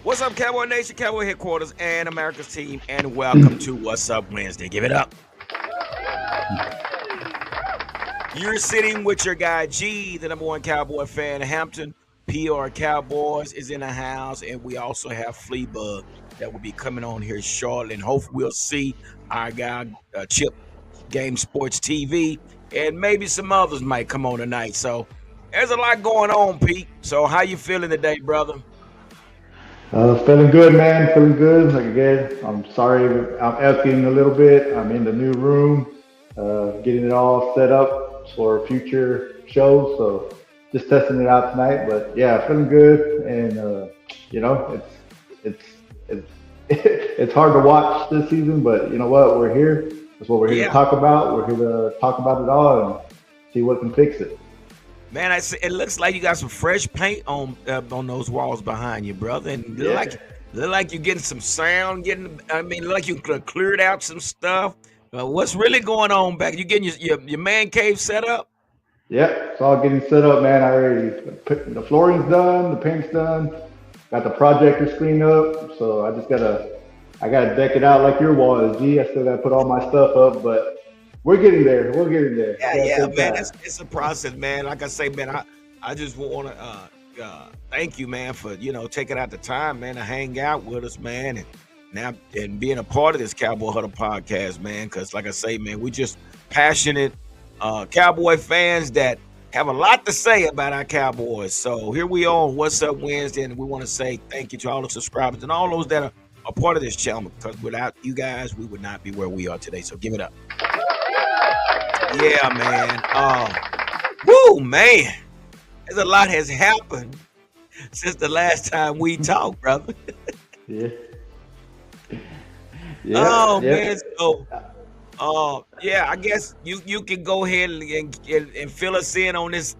What's up, Cowboy Nation, Cowboy Headquarters, and America's team, and welcome to What's Up Wednesday. Give it up. You're sitting with your guy, G, the number one Cowboy fan in Hampton. PR Cowboys is in the house, and we also have Fleabug that will be coming on here shortly, and hopefully we'll see our guy, Chip, Game Sports TV, and maybe some others might come on tonight. So there's a lot going on, Pete. So how you feeling today, brother? Feeling good, man. Feeling good. Like again, I'm sorry I'm echoing a little bit. I'm in the new room, getting it all set up for future shows. So just testing it out tonight. But yeah, feeling good. And you know, it's it's hard to watch this season, but you know what? We're here. That's what we're here to talk about. We're here to talk about it all and see what can fix it. Man, it looks like you got some fresh paint on those walls behind you, brother, and look like you're getting some sound. Look like you cleared out some stuff. What's really going on back? You getting your man cave set up? Yeah, it's all getting set up, man. I already put the flooring's done, the paint's done, got the projector screen up. So I gotta deck it out like your wall is. G, I still gotta put all my stuff up, but we're getting there. We're getting there. Yeah, man. It's a process, man. Like I say, man, I just want to thank you, man, for taking out the time, man, to hang out with us, man, and being a part of this Cowboy Huddle podcast, man. Because like I say, man, we just passionate Cowboy fans that have a lot to say about our Cowboys. So here we are on What's Up Wednesday, and we want to say thank you to all the subscribers and all those that are a part of this channel. Because without you guys, we would not be where we are today. So give it up. Yeah, man. Woo, man. There's a lot has happened since the last time we talked, brother. Yeah. Man. So, I guess you can go ahead and fill us in on this.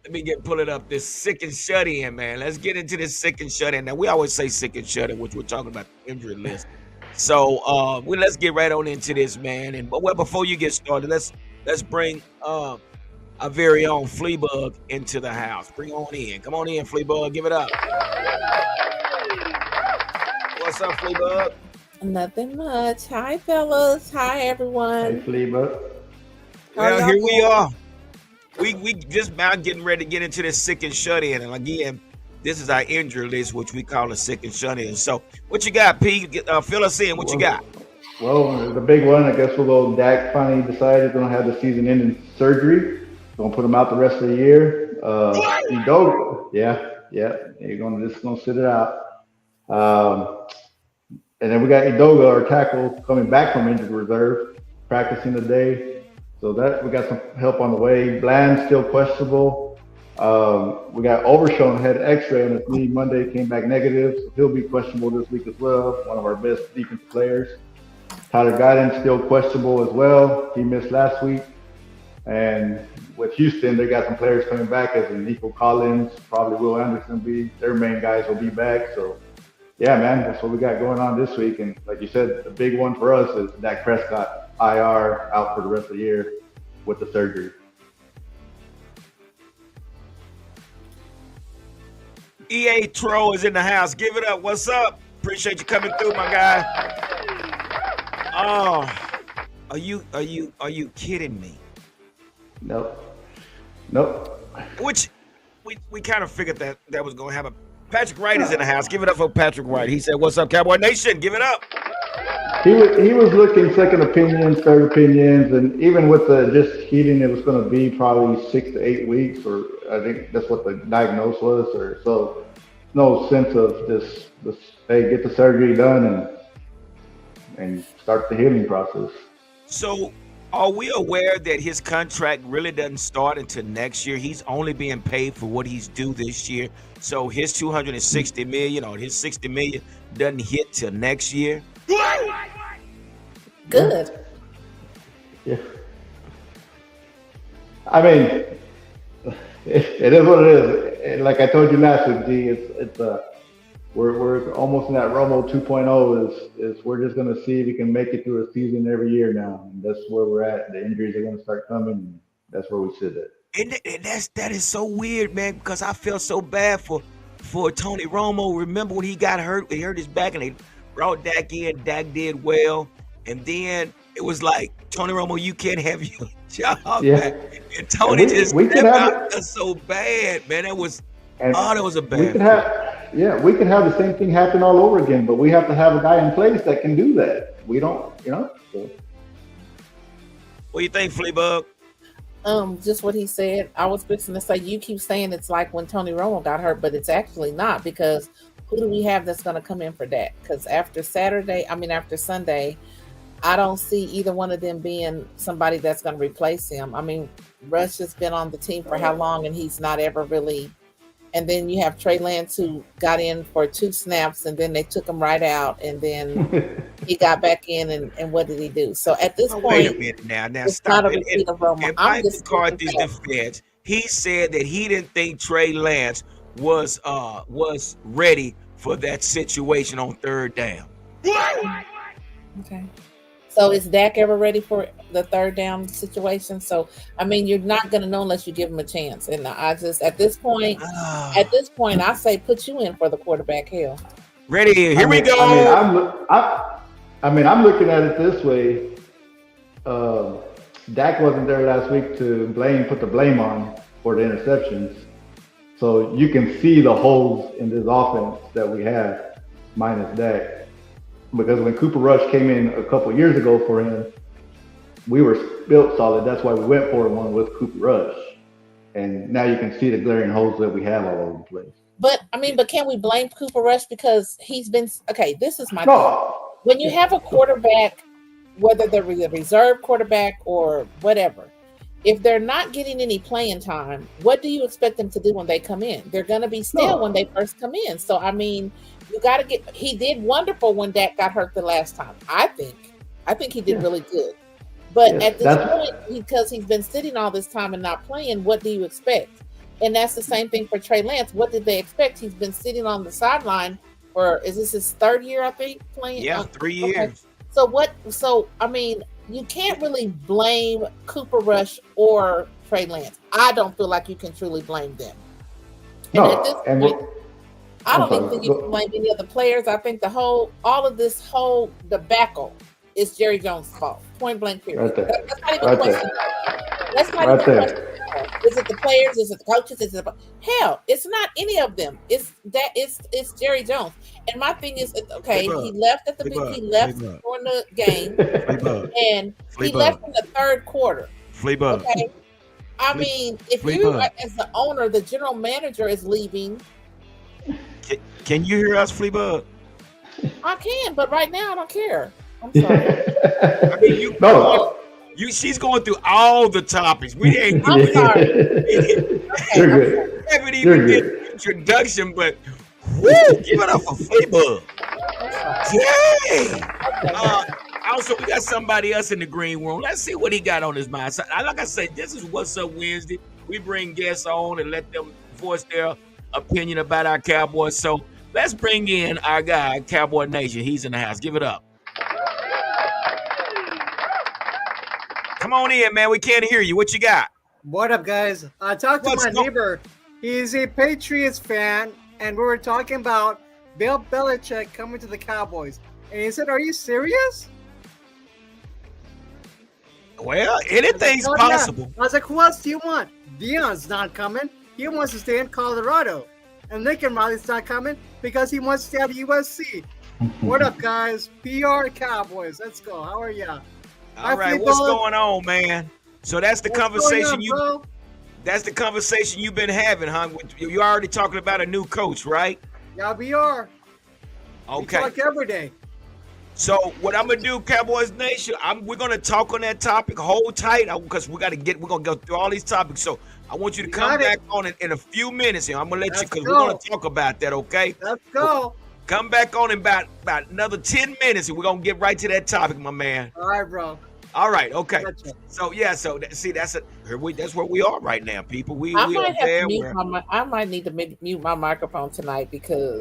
Let me pull it up. This sick and shut in, man. Let's get into this sick and shut in. Now we always say sick and shut in, which we're talking about the injury list. So let's get right on into this, man. And before you get started, let's bring our very own Fleabug into the house. Bring on in. Come on in, Fleabug. Give it up. What's up, Fleabug? Nothing much. Hi, fellas. Hi, everyone. Hey, Fleabug. Well, here we are. We just about getting ready to get into this sick and shut in, and again, this is our injury list, which we call a sick and shut in. So, what you got, Pete? Fill us in. What you got? Well, the big one, I guess we'll go. Dak finally decided going to have the season-ending surgery. Going to put him out the rest of the year. Edoga, you're just going to sit it out. And then we got Edoga, our tackle, coming back from injured reserve, practicing today. So that we got some help on the way. Bland's still questionable. We got Overshown had X-ray on his knee Monday, came back negative. So he'll be questionable this week as well. One of our best defensive players. Tyler Guyton still questionable as well. He missed last week. And with Houston, they got some players coming back as in Nico Collins, probably Will Anderson their main guys will be back. So yeah, man, that's what we got going on this week. And like you said, the big one for us is Dak Prescott IR out for the rest of the year with the surgery. EA Tro is in the house. Give it up. What's up? Appreciate you coming through, my guy. Oh, are you kidding me? Nope. Which we kind of figured that was going to happen. Patrick Wright is in the house. Give it up for Patrick Wright. He said, "What's up, Cowboy Nation? Give it up." He was looking second opinions, third opinions, and even with the just healing, it was going to be probably 6 to 8 weeks, or I think that's what the diagnosis was. Or so, no sense of this. Hey, get the surgery done and start the healing process. So Are we aware that his contract really doesn't start until next year? He's only being paid for what he's due this year. So his 260 million or his 60 million doesn't hit till next year. Good. Yeah. I mean, it is what it is. And like I told you last week, G, we're almost in that Romo 2.0. Is we're just gonna see if we can make it through a season every year now, and that's where we're at. The injuries are gonna start coming. And that's where we sit at. And that is so weird, man, because I felt so bad for Tony Romo. Remember when he got hurt? He hurt his back, and they brought Dak in. Dak did well, and then it was like, Tony Romo, you can't have your job Yeah, back. And and Tony just we could stepped have out. it, That's so bad, man. and That was a we bad could feeling. have, yeah, we could have the same thing happen all over again. But we have to have a guy in place that can do that. We don't, you know. So, What do you think, Fleabug? Just what he said. I was fixing to say, you keep saying it's like when Tony Romo got hurt, but it's actually not, because who do we have that's going to come in for that? Because after Sunday, I don't see either one of them being somebody that's going to replace him. I mean, Rush has been on the team for how long, and he's not ever really. And then you have Trey Lance, who got in for 2 snaps, and then they took him right out, and then he got back in, and what did he do? So at this Oh, wait a point, minute now. Now it's not stop a it. repeat of Roma. In I'm Mike just stating McCarthy's facts. defense, he said that he didn't think Trey Lance was ready for that situation on third down. Okay. So is Dak ever ready for the third down situation? So I mean, you're not going to know unless you give him a chance. And I just at this point, Ah, I say put you in for the quarterback. Hell, ready? I Here we mean, I mean, go. I'm looking at it this way. Um, Dak wasn't there last week to put the blame on for the interceptions. So you can see the holes in this offense that we have, minus Dak. Because when Cooper Rush came in a couple years ago for him, we were built solid. That's why we went for one with Cooper Rush. And now you can see the glaring holes that we have all over the place. but I mean, but can we blame Cooper Rush because he's been okay? This is my thing. No, When you have a quarterback, whether they're a reserve quarterback or whatever, if they're not getting any playing time, what do you expect them to do when they come in? They're going to be still when no, they first come in. So, I mean, you got to get, he did wonderful when Dak got hurt the last time. I think he did yeah, really good. But yeah. at this That's point, because he's been sitting all this time and not playing, what do you expect? And that's the same thing for Trey Lance. What did they expect? He's been sitting on the sideline for, is this his third year, I think, playing? Yeah, 3 Okay. years. So what? So I mean, you can't really blame Cooper Rush or Trey Lance. I don't feel like you can truly blame them. And at this no, and point, I I'm don't even sorry. think you can blame any of the players. I think all of this whole debacle is Jerry Jones' fault. Point blank, period. Right there, That's not even right question. there, That's not right even question. there, Is it the players? Is it the coaches? Is it hell? It's not any of them. It's Jerry Jones. And my thing is, okay, he Fleabug, left Fleabug, he left Fleabug, during the game, Fleabug, and he Fleabug, left in the third quarter. Fleabug, Okay, I Fle- mean, if you Fleabug. as the owner, the general manager is leaving, Can you hear us, Fleabug? I can, but right now I don't care. I'm sorry. I mean, you going, no, she's going through all the topics. We ain't I'm sorry. Okay, you're I'm good, sorry. haven't you're even did good. the introduction, but whoo, give it up for Fleabug. I'm sorry. Yay! Okay. Also, we got somebody else in the green room. Let's see what he got on his mind. So, like I said, this is What's Up Wednesday. We bring guests on and let them voice their opinion about our Cowboys. So let's bring in our guy, Cowboy Nation. He's in the house. Give it up. Come on in, man. We can't hear you. What you got? What up, guys? I talked to What's my go- neighbor. He's a Patriots fan, and we were talking about Bill Belichick coming to the Cowboys. And he said, "Are you serious?" Well, I was like, anything's "Oh yeah." possible. I was like, "Who else do you want?" Dion's not coming. He wants to stay in Colorado. And Lincoln Riley's not coming because he wants to stay at USC. What up, guys? PR Cowboys. Let's go. How are ya? All right, what's Fleabug. going on, man? So that's the What's going conversation on, you bro? that's the conversation you've been having, huh? You're already talking about a new coach, right? Yeah, we are. We Okay. talk every day. So what I'm gonna do, Cowboys Nation, we're gonna talk on that topic. Hold tight, because we're gonna go through all these topics. So I want you to You come got it. back on in a few minutes here. I'm gonna let you Let's because we're gonna go. talk about that. Okay. Let's So go. come back on in about another 10 minutes, and we're gonna get right to that topic, my man. All right, bro. All right. Okay. Gotcha. So yeah. So see, that's where we are right now, people. We I we are might have to there. mute Where I might need to mute my microphone tonight because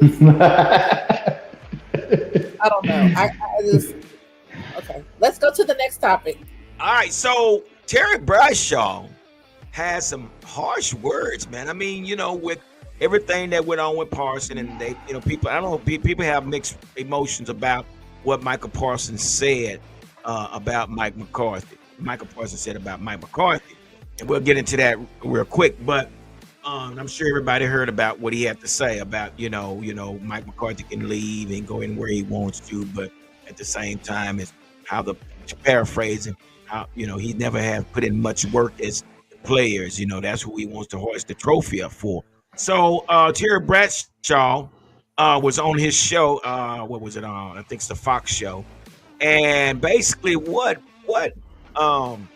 I don't know. I just okay. Let's go to the next topic. all right. So Terry Bradshaw has some harsh words, man. I mean, with everything that went on with Parson, and they, people. I don't know. People have mixed emotions about what Michael Parsons said about Mike McCarthy. Michael Parsons said about Mike McCarthy, and we'll get into that real quick. But I'm sure everybody heard about what he had to say about Mike McCarthy can leave and go anywhere he wants to, but at the same time, is how paraphrasing how he never have put in much work as players. That's who he wants to hoist the trophy up for. So Terry Bradshaw was on his show. What was it on? I think it's the Fox show. And basically, what um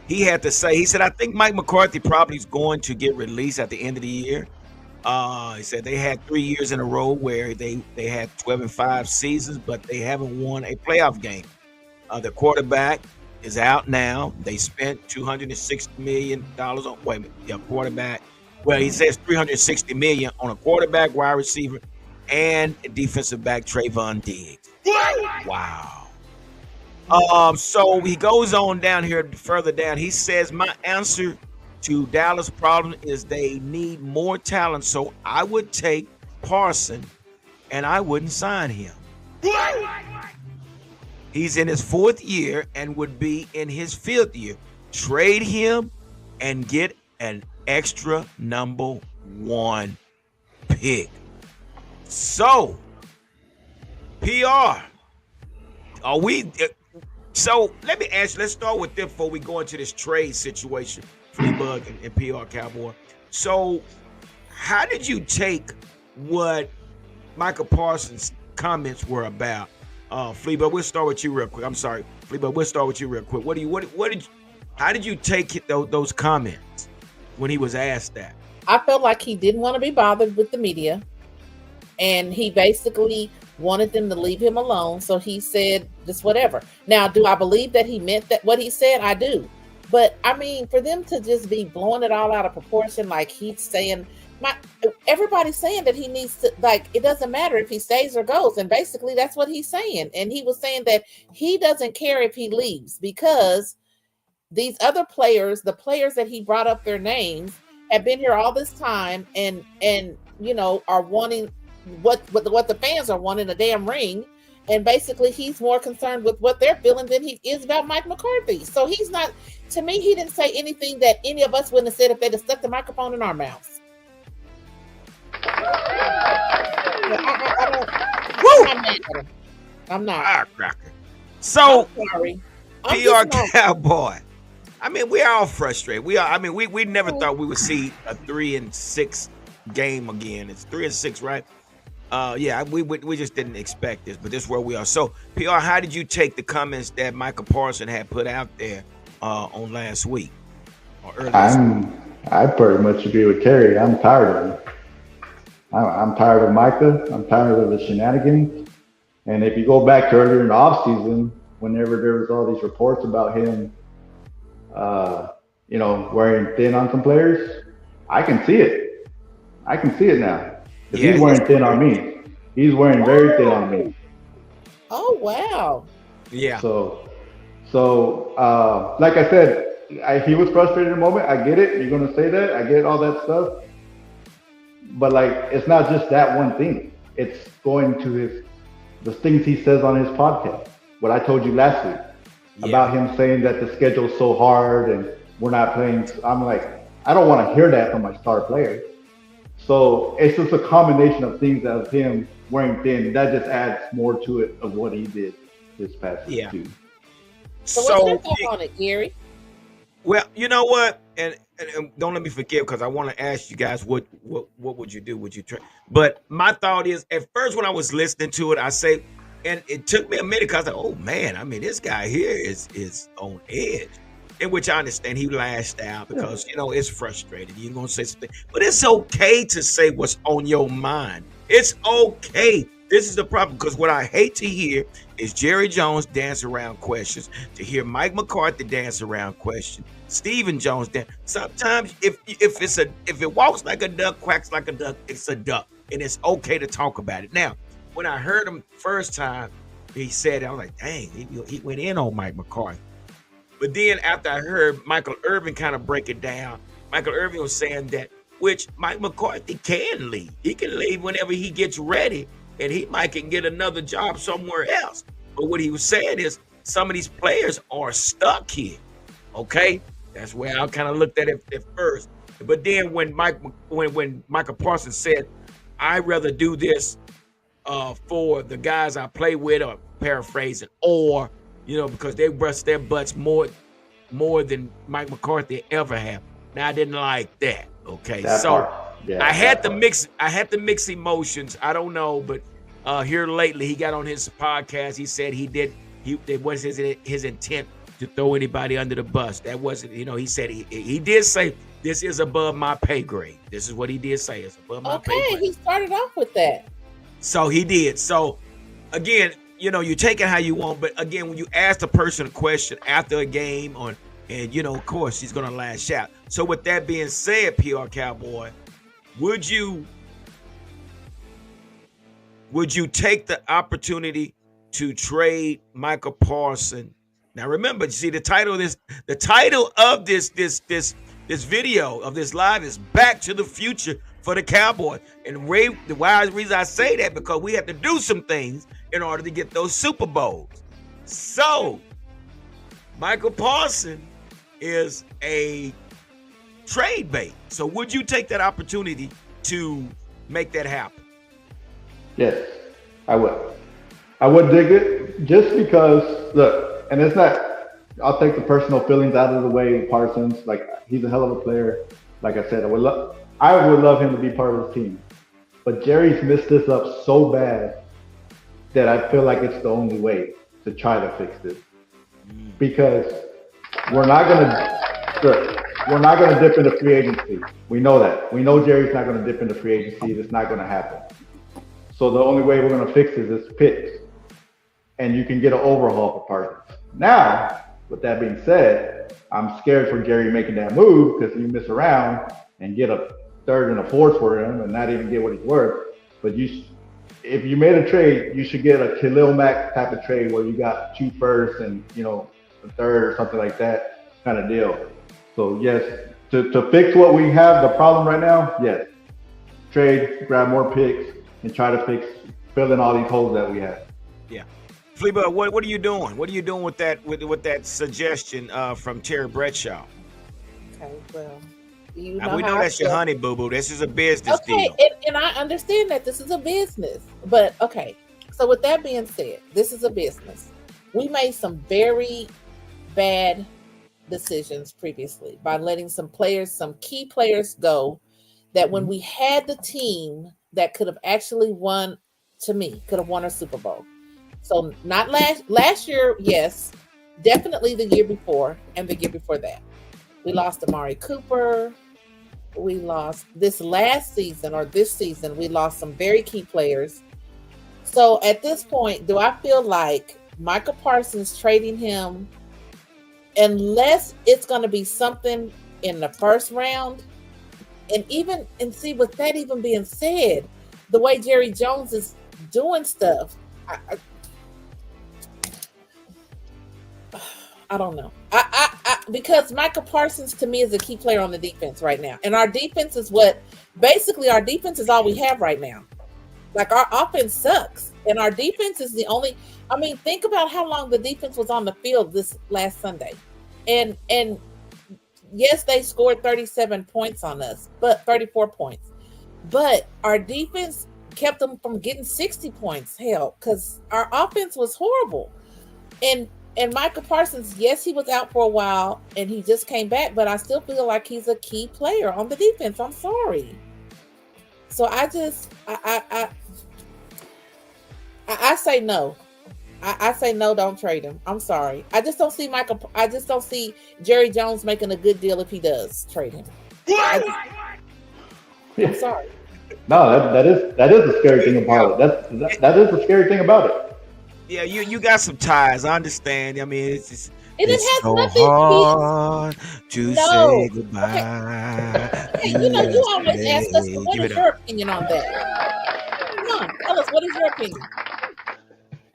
he had to say, he said, I think Mike McCarthy probably is going to get released at the end of the year. He said they had 3 years in a row where they had 12-5 seasons, but they haven't won a playoff game. The quarterback is out now. They spent $260 million on quarterback. Well, he says $360 million on a quarterback, wide receiver, and a defensive back, Trayvon Diggs. Wow. So he goes on down here further down. He says, my answer to Dallas' problem is they need more talent. So I would take Parson and I wouldn't sign him. He's in his 4th year and would be in his 5th year. Trade him and get an extra number 1 pick. So, PR, are we? So let me ask you. Let's start with them before we go into this trade situation, Fleabug and PR Cowboy. So, how did you take what Michael Parsons' comments were about? Fleabug, we'll start with you real quick. I'm sorry, Fleabug, we'll start with you real quick. How did you take those comments when he was asked that? I felt like he didn't want to be bothered with the media, and he basically wanted them to leave him alone. So he said just whatever. Now, do I believe that he meant that what he said? I do. But I mean, for them to just be blowing it all out of proportion, like he's saying, everybody's saying that he needs to, like, it doesn't matter if he stays or goes. And basically that's what he's saying. And he was saying that he doesn't care if he leaves because these other players, the players that he brought up their names, have been here all this time and are wanting what the fans are wanting, a damn ring. And basically he's more concerned with what they're feeling than he is about Mike McCarthy. So he's not, to me, he didn't say anything that any of us wouldn't have said if they'd have stuck the microphone in our mouths. I'm not. Firecracker. So, I'm sorry. PR Cowboy. I mean, we're all frustrated. We never thought we would see a 3-6 game again. It's 3-6, right? We just didn't expect this, but this is where we are. So, PR, how did you take the comments that Michael Parson had put out there on last week or earlier? I pretty much agree with Terry. I'm tired of it. I'm tired of Micah. I'm tired of the shenanigans. And if you go back to earlier in the offseason, whenever there was all these reports about him, wearing thin on some players, I can see it. I can see it now. Because he's wearing thin on me. He's wearing very thin on me. Oh, wow. Yeah. So, like I said, he was frustrated in a moment. I get it. You're going to say that. I get all that stuff. But, like, it's not just that one thing. It's going to the things he says on his podcast. What I told you last week about him saying that the schedule's so hard and we're not playing. I'm like, I don't want to hear that from my star player. So it's just a combination of things of him wearing thin. That just adds more to it of what he did this past season. So what's your thought on it, Gary? Well, you know what, and don't let me forget because I want to ask you guys what would you do? Would you try? But my thought is, at first when I was listening to it, I say And it took me a minute because I was like, oh man, I mean, this guy here is on edge. In which I understand he lashed out Yeah. because it's frustrating. You're gonna say something, but it's okay to say what's on your mind. It's okay. This is the problem because what I hate to hear is Jerry Jones dance around questions, to hear Mike McCarthy dance around questions, Stephen Jones dance. Sometimes if it walks like a duck, quacks like a duck, it's a duck, and it's okay to talk about it. Now, when I heard him first time, he said it, I was like, dang, he went in on Mike McCarthy. But then after I heard Michael Irvin kind of break it down, Michael Irvin was saying that, which Mike McCarthy can leave. He can leave whenever he gets ready, and he might can get another job somewhere else. But what he was saying is some of these players are stuck here. Okay? That's where I kind of looked at it at first. But then when Michael Parsons said, I'd rather do this for the guys I play with, or paraphrasing, or because they bust their butts more than Mike McCarthy ever have. Now I didn't like that. Okay, I had to mix emotions. I don't know, but here lately he got on his podcast. He said it was his intent to throw anybody under the bus. That wasn't. He said he did say this is above my pay grade. This is what he did say. It's above my pay grade. Okay, he started off with that. So he did. So again, you take it how you want, but again, when you ask the person a question after a game, and of course he's gonna lash out. So with that being said, PR Cowboy, would you take the opportunity to trade Michael Parsons? Now remember, see the title of this video of this live is Back to the Future for the Cowboys. And the wise reason I say that, because we have to do some things in order to get those Super Bowls. So Michael Parsons is a trade bait. So would you take that opportunity to make that happen? Yes, I would. I would dig it just because, look, and it's not, I'll take the personal feelings out of the way. Parsons, like, he's a hell of a player. Like I said, I would love him to be part of the team. But Jerry's messed this up so bad that I feel like it's the only way to try to fix this. Because we're not gonna dip into free agency. We know that. We know Jerry's not gonna dip into free agency. It's not gonna happen. So the only way we're gonna fix this is picks. And you can get an overhaul for Parsons. Now, with that being said, I'm scared for Jerry making that move, because you miss around and get a third and a fourth for him and not even get what he's worth. But if you made a trade, you should get a Khalil Mack type of trade where you got 2 firsts and a third or something like that kind of deal. So yes, to fix what we have, the problem right now, yes, trade, grab more picks, and try to fill in all these holes that we have. Yeah. Fleba, what are you doing? What are you doing with that suggestion from Terry Bradshaw? Okay, well, we know that's your honey, boo-boo. This is a business deal. And I understand that this is a business. But, okay, so with that being said, this is a business. We made some very bad decisions previously by letting some key players go, that when we had the team that could have actually won a Super Bowl. So not last year, yes, definitely the year before and the year before that. We lost Amari Cooper. We lost this season, we lost some very key players. So at this point, do I feel like Michael Parsons trading him, unless it's going to be something in the first round? And see, with that even being said, the way Jerry Jones is doing stuff, I don't know. Because Michael Parsons to me is a key player on the defense right now. And our defense is our defense is all we have right now. Like, our offense sucks. And our defense is the only, think about how long the defense was on the field this last Sunday. And yes, they scored 37 points on us, but 34 points. But our defense kept them from getting 60 points, because our offense was horrible. And Michael Parsons, yes, he was out for a while and he just came back, but I still feel like he's a key player on the defense. I'm sorry. So I say no. I say no, don't trade him. I'm sorry. I just don't see Michael. I just don't see Jerry Jones making a good deal if he does trade him. I'm sorry. No, that is the scary thing about it. That is the scary thing about it. Yeah, you got some ties. I understand. I mean, And it it's has so nothing. hard to No. say Okay. goodbye. Okay. You always ask us, so what Give is it your up. opinion on that? Come on, tell us, what is your opinion?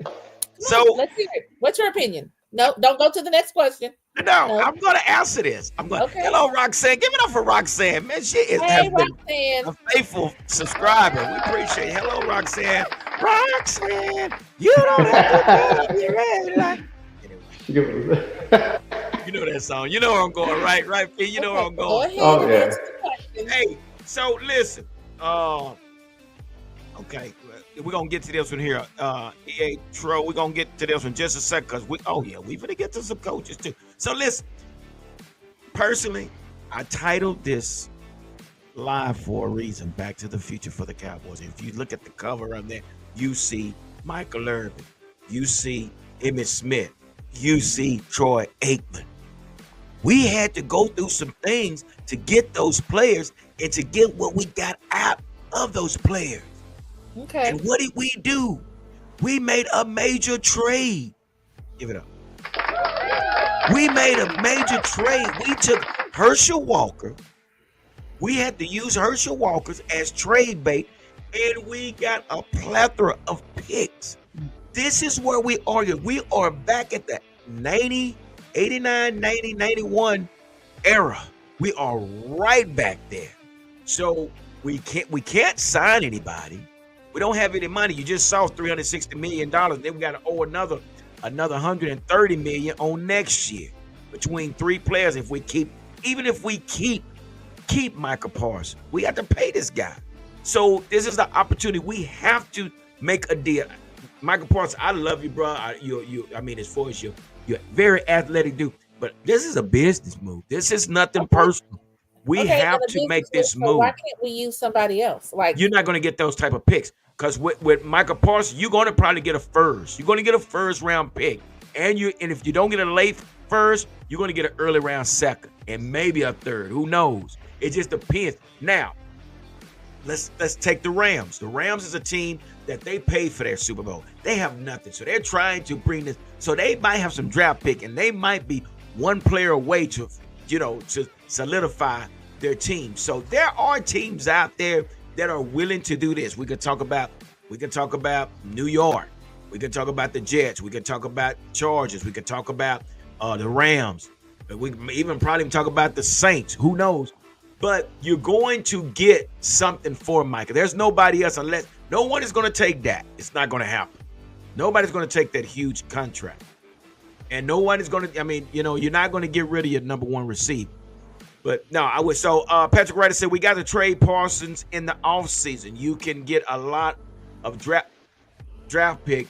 Come So on, let's hear it. What's your opinion? No, don't go to the next question. no, No. I'm going to answer this. I'm going. Okay. Hello, Roxanne. Give it up for Roxanne, man. She has Hey, been Roxanne. a faithful subscriber. We appreciate it. Hello, Roxanne. Roxanne, you don't have to be red light. Anyway, you know that song. You know where I'm going, right? Right, P? You know where I'm Go going. ahead Oh, and yeah. answer the question. Hey, so listen. Okay, we're gonna get to this one here. EA Tro, we're gonna get to this one just a second because we finna get to some coaches too. So listen, personally, I titled this live for a reason, Back to the Future for the Cowboys. If you look at the cover of that, you see Michael Irvin, you see Emmitt Smith, you see Troy Aikman. We had to go through some things to get those players and to get what we got out of those players. Okay. And what did we do? We made a major trade. Give it up. We made a major trade. We took Herschel Walker. We had to use Herschel Walkers as trade bait, and we got a plethora of picks. This is where we are. We are back at the 90, 89, 90, 91 era. We are right back there. So we can't sign anybody. We don't have any money. You just saw $360 million. Then we got to owe another $130 million on next year between three players. If we keep Michael Parsons, we have to pay this guy. So this is the opportunity. We have to make a deal. Michael Parsons, I love you, bro. I mean, as far as you're very athletic dude, but this is a business move. This is nothing personal. We have to make this move. Why can't we use somebody else? Like, you're not going to get those type of picks because with Michael Parsons, you're going to probably get a first. You're going to get a first round pick, and if you don't get a late first, you're going to get an early round second and maybe a third. Who knows? It just depends. Now, let's take the Rams. The Rams is a team that they paid for their Super Bowl. They have nothing, so they're trying to bring this. So they might have some draft pick, and they might be one player away to solidify their team. So there are teams out there that are willing to do this. We could talk about New York. We could talk about the Jets. We could talk about Chargers. We could talk about the Rams. We can even probably talk about the Saints. Who knows? But you're going to get something for Michael. There's nobody else unless no one is going to take that. It's not going to happen. Nobody's going to take that huge contract. And no one is going to, you're not going to get rid of your number one receiver. But no, I would. So Patrick Ryder said, we got to trade Parsons in the offseason. You can get a lot of draft pick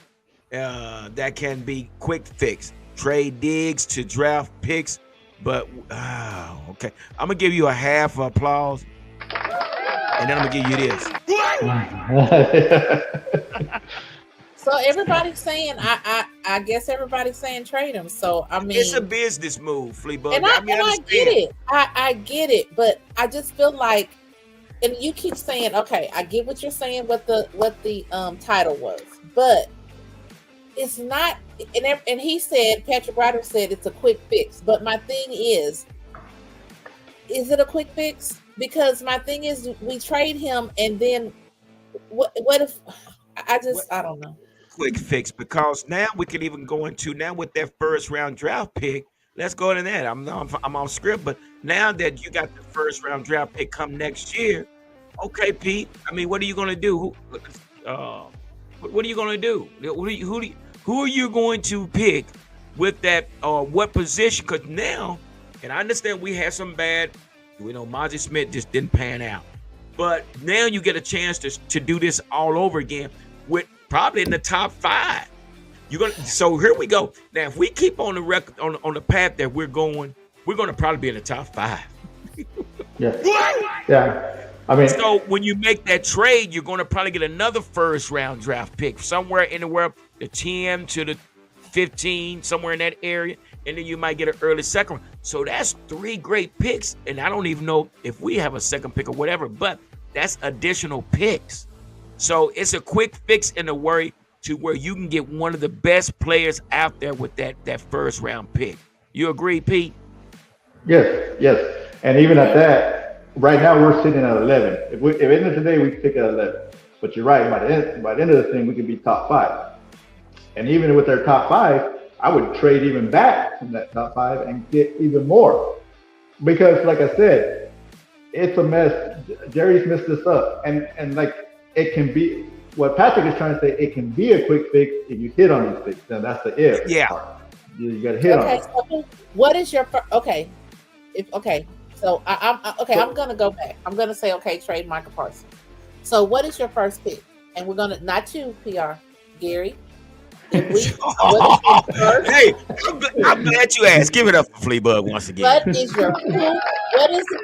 that can be quick fix. Trade Diggs to draft picks. But, okay. I'm going to give you a half applause. And then I'm going to give you this. So everybody's saying, I guess everybody's saying trade him. So I mean, it's a business move, Fleabug. And I get it. I get it, but I just feel like, and you keep saying, okay, I get what you're saying, what the title was, but it's not. And he said, Patrick Ryder said it's a quick fix. But my thing is it a quick fix? Because my thing is, we trade him, and then what if? I don't know. Quick fix, because now we can even go into now with that first round draft pick. Let's go into that. I'm off script, but now that you got the first round draft pick come next year, okay, Pete. I mean, what are you going to do? What are you going to do? Who are you going to pick with that? What position? Because now, and I understand we had some bad. Mozzie Smith just didn't pan out, but now you get a chance to do this all over again with probably in the top 5. So here we go. Now, if we keep on the record on the path that we're going to probably be in the top 5. Yeah. I mean, so when you make that trade, you're going to probably get another first round draft pick somewhere anywhere the 10 to the 15, somewhere in that area, and then you might get an early second. So that's 3 great picks, and I don't even know if we have a second pick or whatever, but that's additional picks. So it's a quick fix in the worry to where you can get one of the best players out there with that first round pick. You agree, Pete? Yes, yes. And even at that, right now we're sitting at 11. If end of today, we pick at 11. But you're right. By the end of the thing, we could be top 5. And even with their top 5, I would trade even back from that top 5 and get even more. Because, like I said, it's a mess. Jerry's messed this up, and like it can be. What Patrick is trying to say, it can be a quick fix if you hit on these picks. Now that's the if. Yeah. Part. You got to hit on it. So what is your okay? So I'm gonna go back. I'm gonna say trade Michael Parsons. So what is your first pick? And we're gonna not you, PR, Gary. Hey, I'm glad you asked. Give it up for Fleabug once again. What is the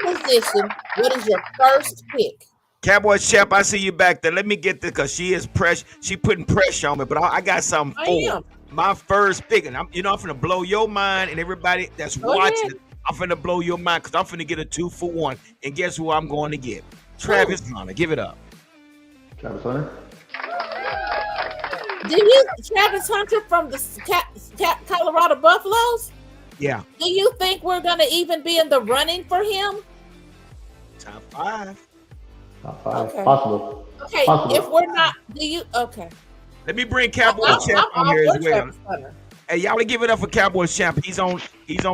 position? What is your first pick? Cowboys champ, I see you back there. Let me get this because she is pressure. She putting pressure on me, but I got something for my first pick, and I'm finna blow your mind and everybody that's watching. I'm finna blow your mind because I'm finna get a 2-for-1, and guess who I'm going to get? Travis Hunter. Give it up. Travis Hunter. Travis Hunter from the Colorado Buffaloes? Yeah. Do you think we're gonna even be in the running for him? Top 5. Top 5. Okay. Possible. Okay. Possible. If we're not, okay. Let me bring Cowboys champ on here as well. Hey, y'all give it up for Cowboys champ. He's on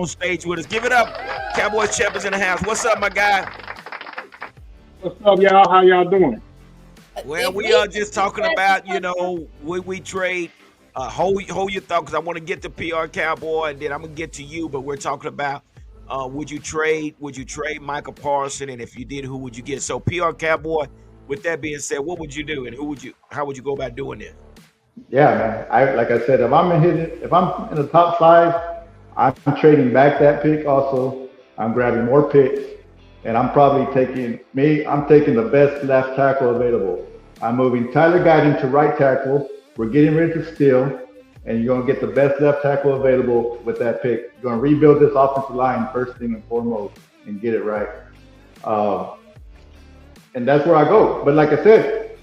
stage with us. Give it up. Cowboys champ is in the house. What's up, my guy? What's up, y'all? How y'all doing? Well, we are just talking about, would we trade? Hold your thought because I want to get to PR Cowboy and then I'm gonna get to you. But we're talking about would you trade Michael Parsons, and if you did, who would you get? So PR Cowboy. With that being said, what would you do, and how would you go about doing this? Yeah, man. Like I said, if I'm in the top 5, I'm trading back that pick. Also, I'm grabbing more picks, and I'm probably taking the best left tackle available. I'm moving Tyler Guyton to right tackle. We're getting ready to steal, and you're gonna get the best left tackle available with that pick. You're gonna rebuild this offensive line first thing and foremost, and get it right. And that's where I go. But like I said,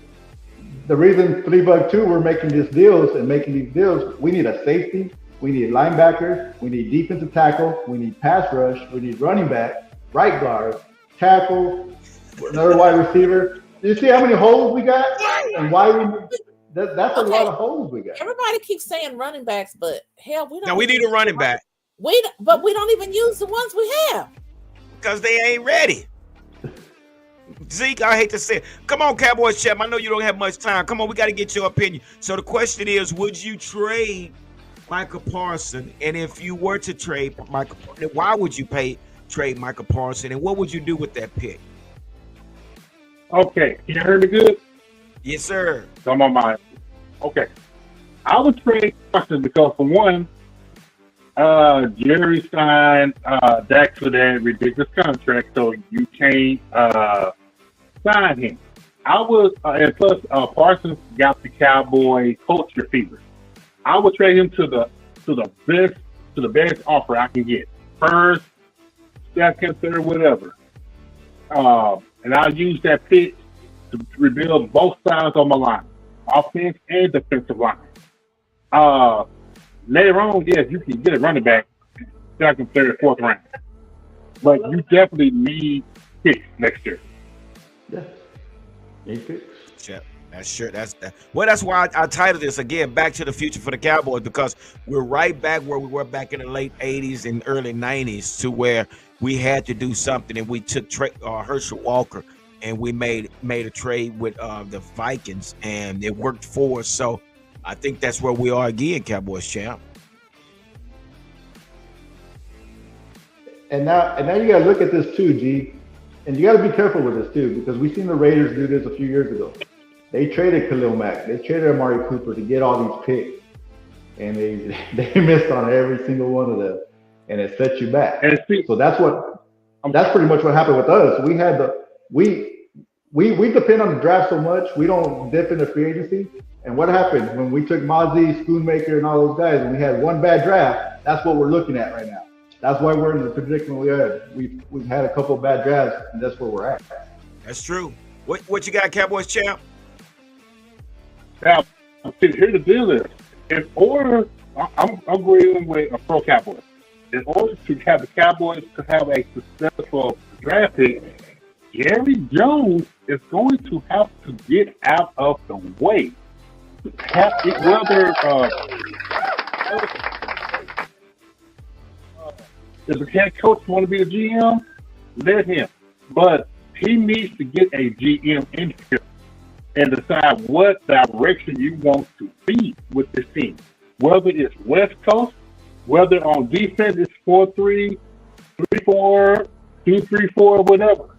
the reason 3-2 we're making these deals, we need a safety, we need linebackers, we need defensive tackle, we need pass rush, we need running back, right guard, tackle, another wide receiver. You see how many holes we got, and why that's a lot of holes we got. Everybody keeps saying running backs, but hell, we don't. Now we need a running back. But we don't even use the ones we have because they ain't ready. Zeke, I hate to say it. Come on, Cowboys champ. I know you don't have much time. Come on, we got to get your opinion. So the question is, would you trade Michael Parsons? And if you were to trade Michael, why would you trade Michael Parsons? And what would you do with that pick? Okay, you heard me good? Yes, sir. It's on my mind. Okay. I would trade Parsons because, for one, Jerry signed Dak for that ridiculous contract, so you can't sign him. I would, and plus Parsons got the Cowboy culture fever. I would trade him to the best offer I can get. First, second, third, whatever. And I'll use that pick to rebuild both sides on my line, offense and defensive line. Later on, yes, you can get a running back second, third, fourth round. But you definitely need picks next year. Yeah. Need picks. Yeah, that's why I titled this again, Back to the Future for the Cowboys, because we're right back where we were back in the late 80s and early 90s to where we had to do something, and we took Herschel Walker and we made a trade with the Vikings, and it worked for us. So I think that's where we are again, Cowboys champ. And now you got to look at this too, G. And you got to be careful with this too, because we've seen the Raiders do this a few years ago. They traded Khalil Mack, they traded Amari Cooper to get all these picks, and they missed on every single one of them, and it set you back. So that's pretty much what happened with us. we depend on the draft so much. We don't dip into free agency. And what happened when we took Mozzie, Schoonmaker, and all those guys, and we had one bad draft? That's what we're looking at right now. That's why we're in the predicament we are. We've had a couple of bad drafts, and that's where we're at. That's true. What you got, Cowboys champ? Now, here's the deal: is in order, I'm agreeing with a pro Cowboys. In order to have the Cowboys to have a successful draft pick, Jerry Jones is going to have to get out of the way. Whether if the head coach want to be the GM, let him. But he needs to get a GM in here and decide what direction you want to be with this team. Whether it's West Coast, whether on defense it's 4-3, 3-4, 2-3-4, whatever.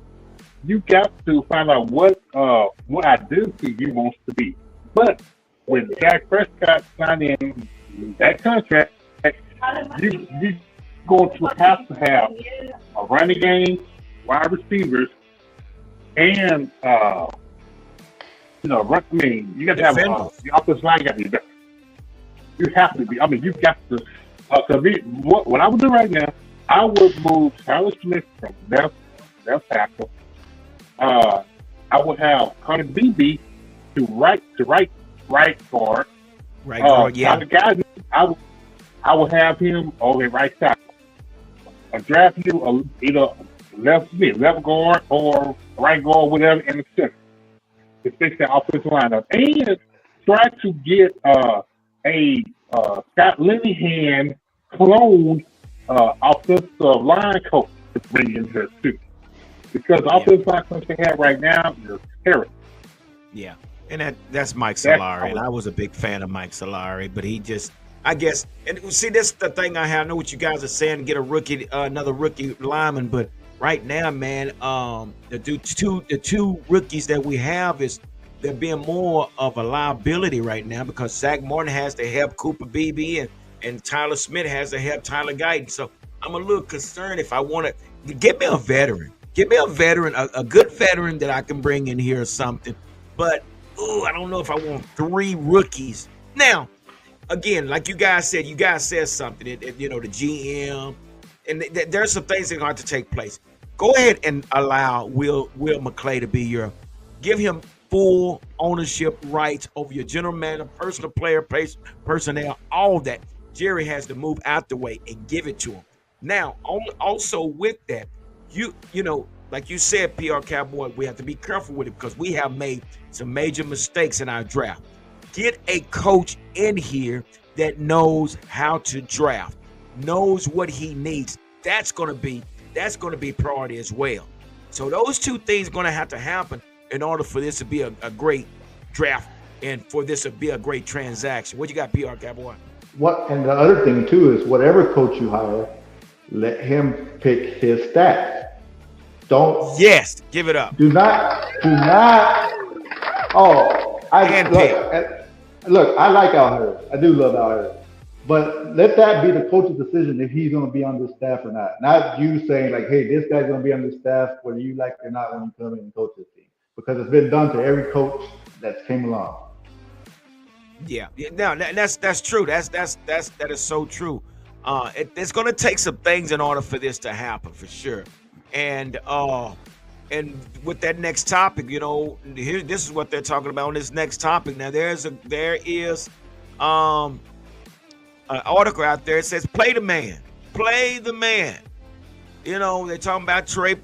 You got to find out what identity you want to be. But when Dak Prescott signed in that contract, you're going to have a running game, wide receivers, and you got to have the offensive line got to be better. You have to be. I mean, you got to. What I would do right now, I would move Tyler Smith from left tackle. I would have Carter BB to right guard. Right guard, yeah. Guys, I would have him on the right tackle. I draft you either left guard or right guard, whatever, in the center to fix that offensive lineup, and try to get a Scott Linehan clone offensive line coach to bring in here too, because the offensive line coach they have right now is terrible. Yeah, and that's Mike Solari, and I was a big fan of Mike Solari, but he just, I guess, and see, this is the thing I have. I know what you guys are saying to get another rookie lineman, but right now, man, the two rookies that we have they're being more of a liability right now because Zach Martin has to help Cooper Beebe and Tyler Smith has to help Tyler Guyton. So I'm a little concerned if I want to get me a veteran. Get me a veteran, a good veteran that I can bring in here or something. But I don't know if I want three rookies. Now, again, like you guys said something. The GM, and there's some things that are going to take place. Go ahead and allow Will McClay to give him full ownership rights over your general manager, personal player, personnel, all that. Jerry has to move out the way and give it to him. Now, also with that, you know, like you said, PR Cowboy, we have to be careful with it because we have made some major mistakes in our draft. Get a coach in here that knows how to draft, knows what he needs. That's going to be priority as well. So those two things are going to have to happen in order for this to be a great draft and for this to be a great transaction. What you got, PR Cowboy? And the other thing too is whatever coach you hire, let him pick his stats. Don't. Yes, give it up. Do not. Oh, look, I like Al Harris. I do love Al Harris. But let that be the coach's decision if he's going to be on this staff or not. Not you saying like, hey, this guy's going to be on this staff whether you like it or not when you come in and coach this team. Because it's been done to every coach that came along. Yeah. No, that's true. That is so true. It's going to take some things in order for this to happen for sure. And with that next topic, this is what they're talking about on this next topic. Now there is an article out there. It says play the man. They're talking about Trey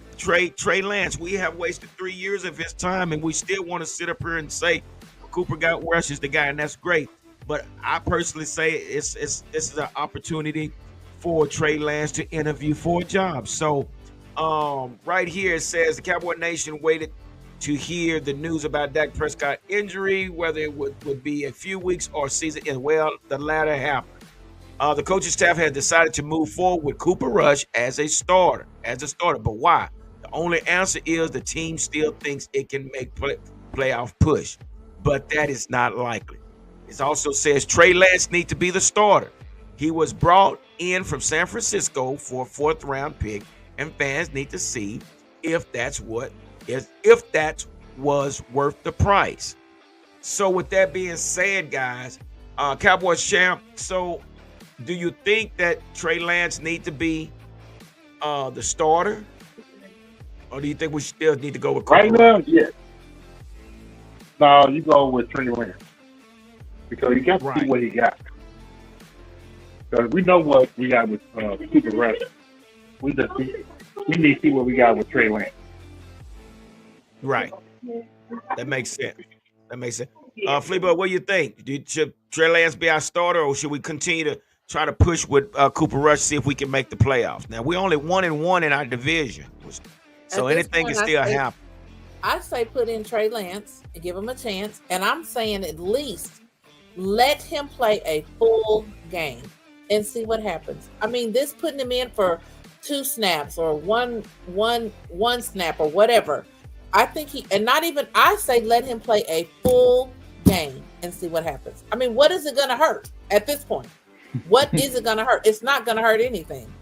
Lance. We have wasted 3 years of his time, and we still want to sit up here and say Cooper Rush is the guy, and that's great. But I personally say this is an opportunity for Trey Lance to interview for a job. So right here it says the Cowboy Nation waited to hear the news about Dak Prescott injury, whether it would be a few weeks or season end. Well, the latter happened. The coaching staff had decided to move forward with Cooper Rush as a starter. But why? The only answer is the team still thinks it can make playoff push, but that is not likely. It also says Trey Lance needs to be the starter. He was brought in from San Francisco for a 4th round pick, and fans need to see if that's was worth the price. So with that being said, guys, Cowboys champ. So do you think that Trey Lance need to be the starter, or do you think we still need to go with Cooper Right Rush? now, yes. No, you go with Trey Lance because you got to see Right, what he got. Because we know what we got with Cooper Rush. We need to see what we got with Trey Lance. right. That makes sense. That makes sense. Fleetwood, what do you think? Should Trey Lance be our starter, or should we continue to try to push with Cooper Rush, see if we can make the playoffs? Now we're only 1-1 in our division, so At this anything can point, still happen. I say put in Trey Lance and give him a chance. And I'm saying at least let him play a full game and see what happens. I mean, this putting him in for 2 snaps or one snap or whatever. I think I say let him play a full game and see what happens. I mean, what is it gonna hurt at this point? What is it gonna hurt? It's not gonna hurt anything.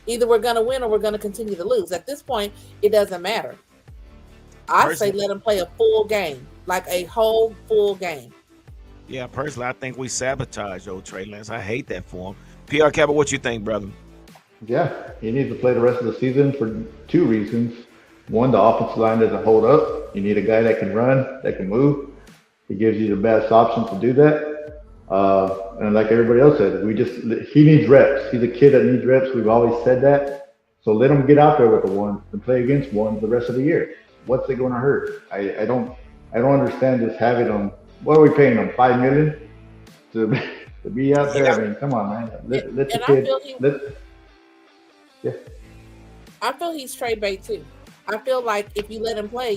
Either we're gonna win or we're gonna continue to lose. At this point, it doesn't matter. I say let him play a full game, like a whole full game. Yeah, personally, I think we sabotage old Trey Lance. I hate that for him. PR Cabot, what you think, brother? Yeah, he needs to play the rest of the season for 2 reasons. One, the offensive line doesn't hold up. You need a guy that can run, that can move. He gives you the best option to do that. And like everybody else said, he needs reps. He's a kid that needs reps. We've always said that. So let him get out there with the ones and play against ones the rest of the year. What's it going to hurt? I don't understand just having him. What are we paying him? $5 million to be out there? Yeah. I mean, come on, man. Let the And kid. Yeah. I feel he's trade bait too. I feel like if you let him play,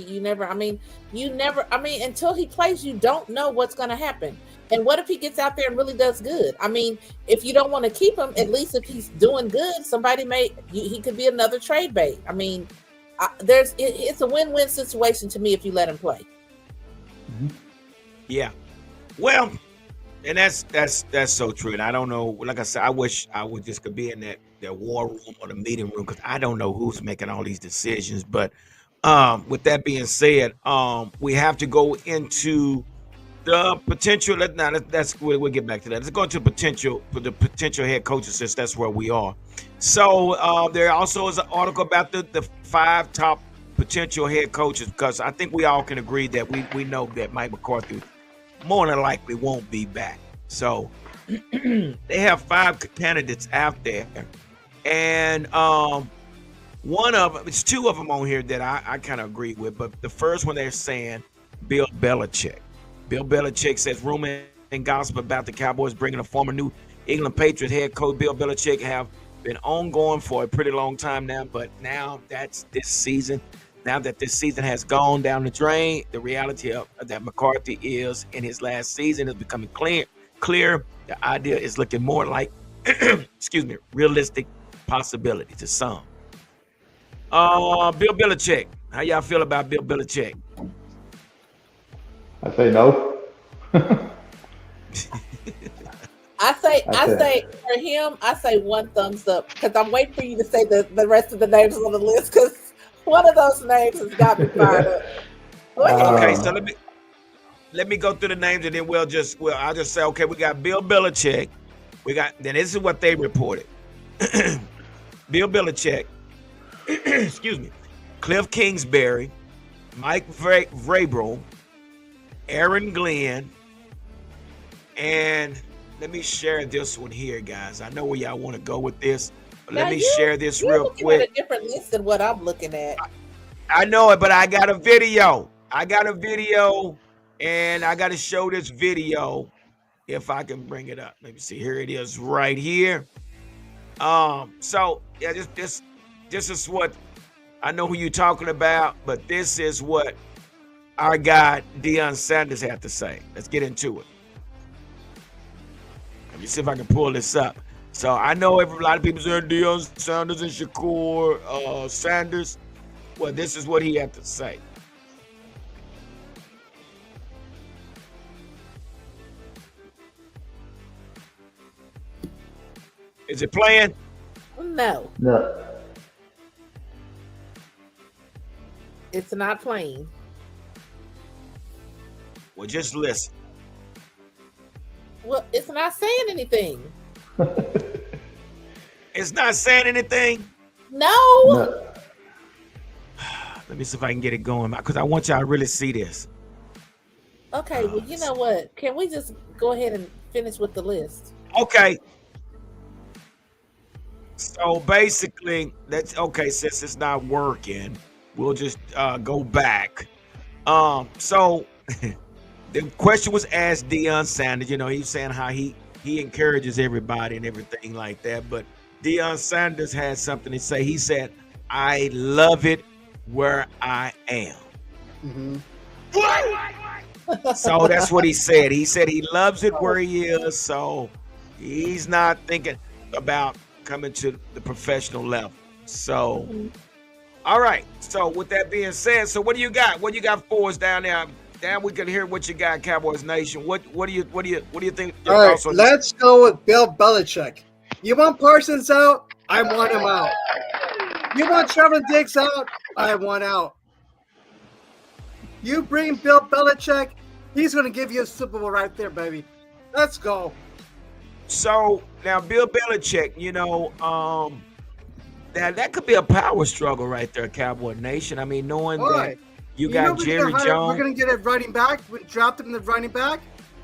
until he plays, you don't know what's going to happen. And what if he gets out there and really does good? I mean, if you don't want to keep him, at least if he's doing good, he could be another trade bait. I mean, it's a win-win situation to me if you let him play. Yeah. Well, and that's so true. And I don't know. Like I said, I wish I would just could be in that war room or the meeting room, because I don't know who's making all these decisions. But with that being said, we have to go into the potential. We'll get back to that. Let's go into the potential head coaches, since that's where we are. So there also is an article about the 5 top potential head coaches, because I think we all can agree that we know that Mike McCarthy more than likely won't be back. So they have 5 candidates out there, and it's 2 of them on here that I kind of agree with. But the first one, they're saying Bill Belichick. Bill Belichick says rumor and gossip about the Cowboys bringing a former New England Patriots head coach Bill Belichick have been ongoing for a pretty long time now. But now that's this season. Now that this season has gone down the drain, the reality of that McCarthy is in his last season is becoming clear. The idea is looking more like, realistic possibility to some. Bill Belichick. How y'all feel about Bill Belichick? I say no. I say for him, I say 1 thumbs up, because I'm waiting for you to say the rest of the names on the list, because one of those names has got me fired up. Go ahead. Okay, so let me go through the names, and then I'll just say, okay, we got Bill Belichick. Then this is what they reported. Bill Belichick, Cliff Kingsbury, Mike Vrabel, Aaron Glenn, and let me share this one here, guys. I know where y'all want to go with this, but let me share this real quick. At a different list than what I'm looking at. I know it, but I got a video. And I got to show this video if I can bring it up. Let me see. Here it is, right here. So yeah, this is what I know who you're talking about, but this is what our guy Deion Sanders had to say. Let's get into it. Let me see if I can pull this up. So I know a lot of people saying Deion Sanders and Shakur Sanders. Well, this is what he had to say. Is it playing? No, No. it's not playing. Well, just listen. Well, it's not saying anything. It's not saying anything. No. No. Let me see if I can get it going because I want y'all to really see this. Okay, well, you know what? Can we just go ahead and finish with the list? Okay. So basically, that's okay. Since it's not working, we'll just go back. So the question was asked Deion Sanders. You know, he's saying how he encourages everybody and everything like that. But Deion Sanders had something to say. He said, "I love it where I am." Mm-hmm. So that's what he said. He said he loves it where he is. So he's not thinking about coming to the professional level. So, all right. So with that being said, so what do you got? What do you got for us down there? Dan, we can hear what you got, Cowboys Nation. What do you think? Your All right, thoughts on let's go with Bill Belichick. You want Parsons out? I want him out. You want Trevor Diggs out? I want out. You bring Bill Belichick, he's going to give you a Super Bowl right there, baby. Let's go. So now Bill Belichick, you know, that could be a power struggle right there, Cowboy Nation. I mean, knowing that you got Jerry Jones. We're going to get a running back. We dropped him in the running back.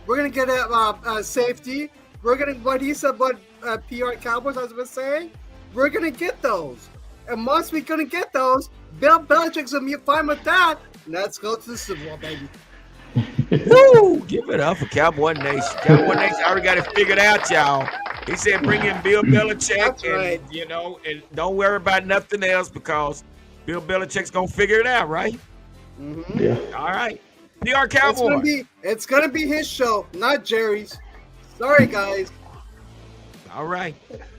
We're going to get a safety. We're going to, what he said, what PR Cowboys, I was saying, we're going to get those. And once we're going to get those, Bill Belichick's going to be fine with that. Let's go to the Super Bowl, baby. Woo! Give it up for Cowboy Nation. Cowboy Nation already got it figured out, y'all. He said bring in Bill Belichick. That's and, right. You know, and don't worry about nothing else because Bill Belichick's going to figure it out, right? Mm-hmm. Yeah. All right. PR Cowboy. It's gonna be his show, not Jerry's. Sorry, guys. All right.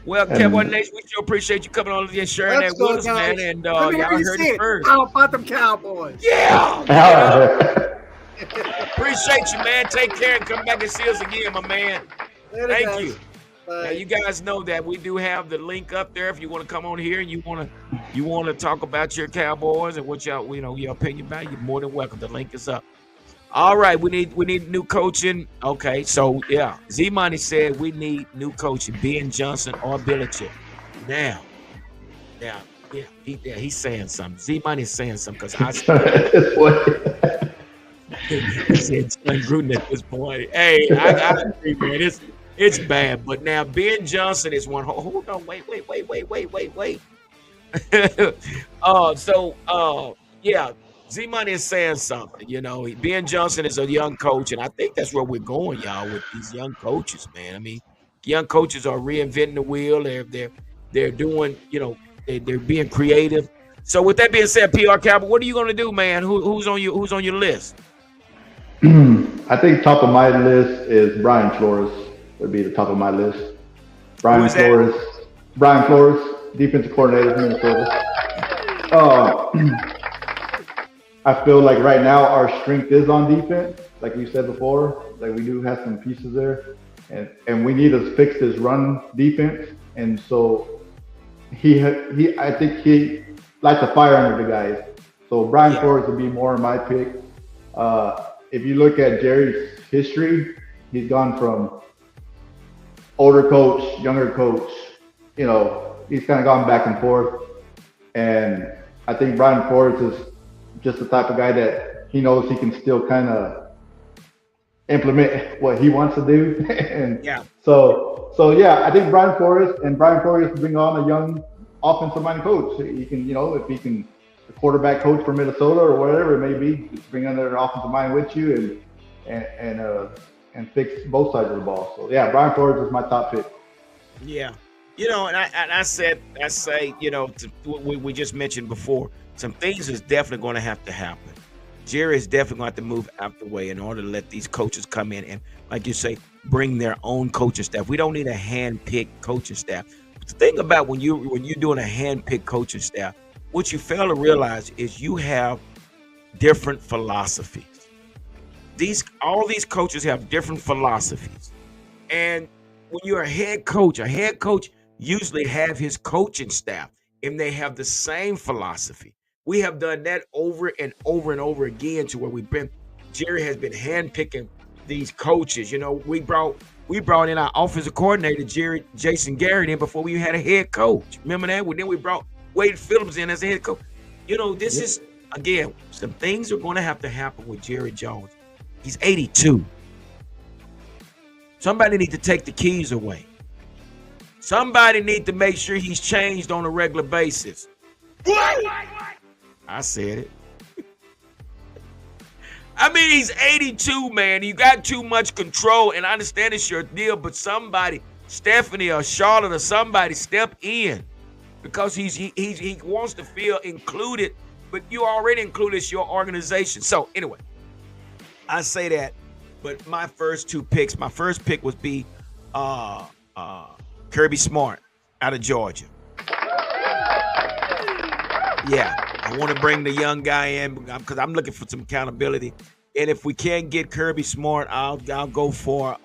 Well, Cowboy Nation, we still appreciate you coming on and sharing that with us, man. And y'all heard it first. How about them Cowboys? Yeah. Appreciate you, man. Take care and come back and see us again, my man. Later, Thank guys. you. Bye. Now, you guys know that we do have the link up there. If you want to come on here and you want to talk about your Cowboys and what y'all, you know, your opinion about it, you're more than welcome. The link is up. All right, we need new coaching. Okay, so yeah, Z-Money said we need new coaching, Ben Johnson or Belichick. Now, yeah, he's saying something. Z-Money is saying something because he said John Gruden at this point. Hey, I agree, man. It's bad, but now Ben Johnson is one. Hold on, wait. Yeah. Z-Money is saying something, you know. Ben Johnson is a young coach, and I think that's where we're going, y'all, with these young coaches, man. I mean, young coaches are reinventing the wheel. They're doing, you know, they're being creative. So with that being said, PR Cowboy, what are you gonna do, man? Who's on your list? I think top of my list is Brian Flores would be the top of my list. Brian Flores, defensive coordinator in Minnesota. I feel like right now our strength is on defense, like you said before. Like we do have some pieces there, and we need to fix this run defense. And so I think he lights a fire under the guys. So Brian Flores would be more my pick. If you look at Jerry's history, he's gone from older coach, younger coach. You know, he's kind of gone back and forth. And I think Brian Flores is just the type of guy that he knows he can still kind of implement what he wants to do. And so yeah, I think Brian Flores bring on a young offensive minded coach. He can, you know, if he can, the quarterback coach for Minnesota or whatever it may be, just bring another offensive mind with you and fix both sides of the ball. So yeah, Brian Flores is my top pick. Yeah. You know, and I say, you know, we just mentioned before, some things is definitely going to have to happen. Jerry is definitely going to have to move out the way in order to let these coaches come in and, like you say, bring their own coaching staff. We don't need a hand-picked coaching staff. But the thing about when you're doing a hand-picked coaching staff, what you fail to realize is you have different philosophies. All these coaches have different philosophies. And when you're a head coach usually have his coaching staff and they have the same philosophy. We have done that over and over and over again to where we've been Jerry has been handpicking these coaches. You know, we brought in our offensive coordinator, Jason Garrett, in before we had a head coach. Remember that? Well, then we brought Wade Phillips in as a head coach. You know, this is, again, some things are going to have to happen with Jerry Jones. He's 82. Somebody need to take the keys away. Somebody need to make sure he's changed on a regular basis. I said it. I mean, he's 82, man. You got too much control, and I understand it's your deal, but somebody, Stephanie or Charlotte or somebody, step in because he wants to feel included, but you already included. It's your organization. So anyway, I say that, but my first pick would be Kirby Smart out of Georgia. Yeah, I want to bring the young guy in because I'm looking for some accountability. And if we can't get Kirby Smart, I'll go for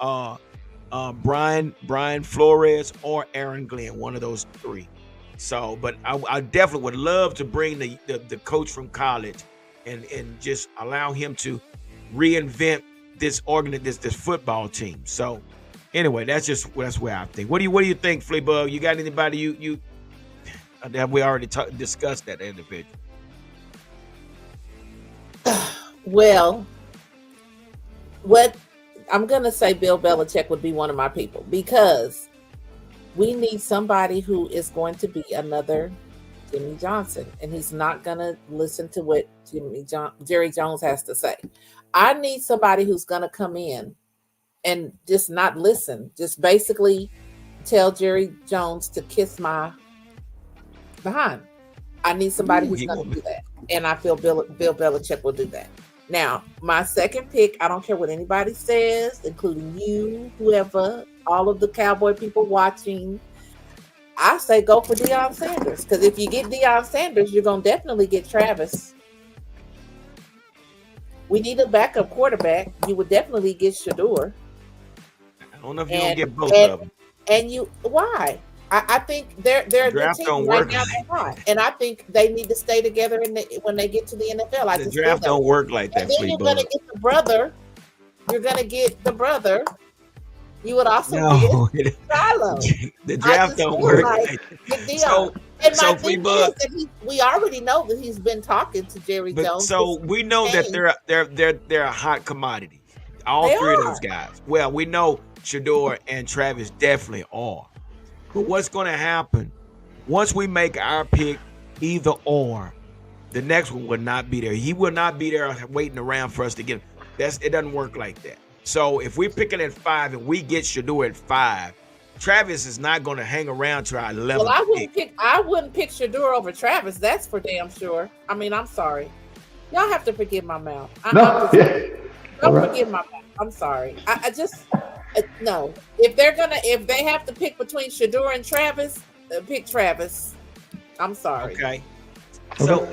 Brian Flores or Aaron Glenn, one of those three. So, but I definitely would love to bring the coach from college and just allow him to reinvent this football team. So anyway, that's where I think. What do you think, Fleabug? You got anybody you have we already discussed that individual? Well, what I'm gonna say, Bill Belichick would be one of my people because we need somebody who is going to be another Jimmy Johnson, and he's not gonna listen to what Jerry Jones has to say. I need somebody who's gonna come in and just not listen, just basically tell Jerry Jones to kiss my behind. I need somebody who's going to do that, and I feel Bill Belichick will do that. Now, my second pick, I don't care what anybody says, including you, whoever, all of the Cowboy people watching. I say go for Deion Sanders, because if you get Deion Sanders, you're going to definitely get Travis. We need a backup quarterback. You would definitely get Shador. I don't know if you're going to get both of them. And why? I think they're the draft team don't right work now. Like and I think they need to stay together when they get to the NFL. The draft don't work like that. And then you're going to get the brother. You're going to get the brother. You would also get Shiloh. The draft don't work. So we already know that he's been talking to Jerry Jones. So we know that they're a hot commodity. All three of those guys. Well, we know Shador and Travis definitely are. But what's going to happen once we make our pick either or, the next one will not be there. He will not be there waiting around for us to get him. It doesn't work like that. So if we're picking at 5 and we get Shador at 5, Travis is not going to hang around to our 11th Well, I wouldn't pick Shador over Travis. That's for damn sure. I mean, I'm sorry. Y'all have to forgive my mouth. Forgive my mouth. I'm sorry. I just no. If they have to pick between Shador and Travis, pick Travis. I'm sorry. Okay. So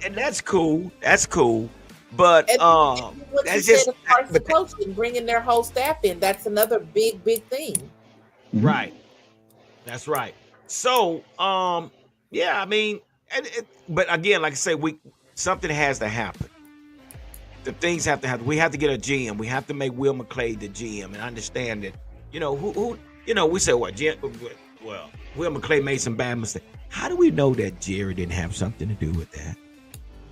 and that's cool. That's cool. But that's just the coaching, bringing their whole staff in. That's another big thing. Right. That's right. So yeah, I mean, but again, like I say, something has to happen. The things have to happen. We have to get a GM. We have to make Will McClay the GM and understand that, who we say what well, Will McClay made some bad mistakes. How do we know that Jerry didn't have something to do with that?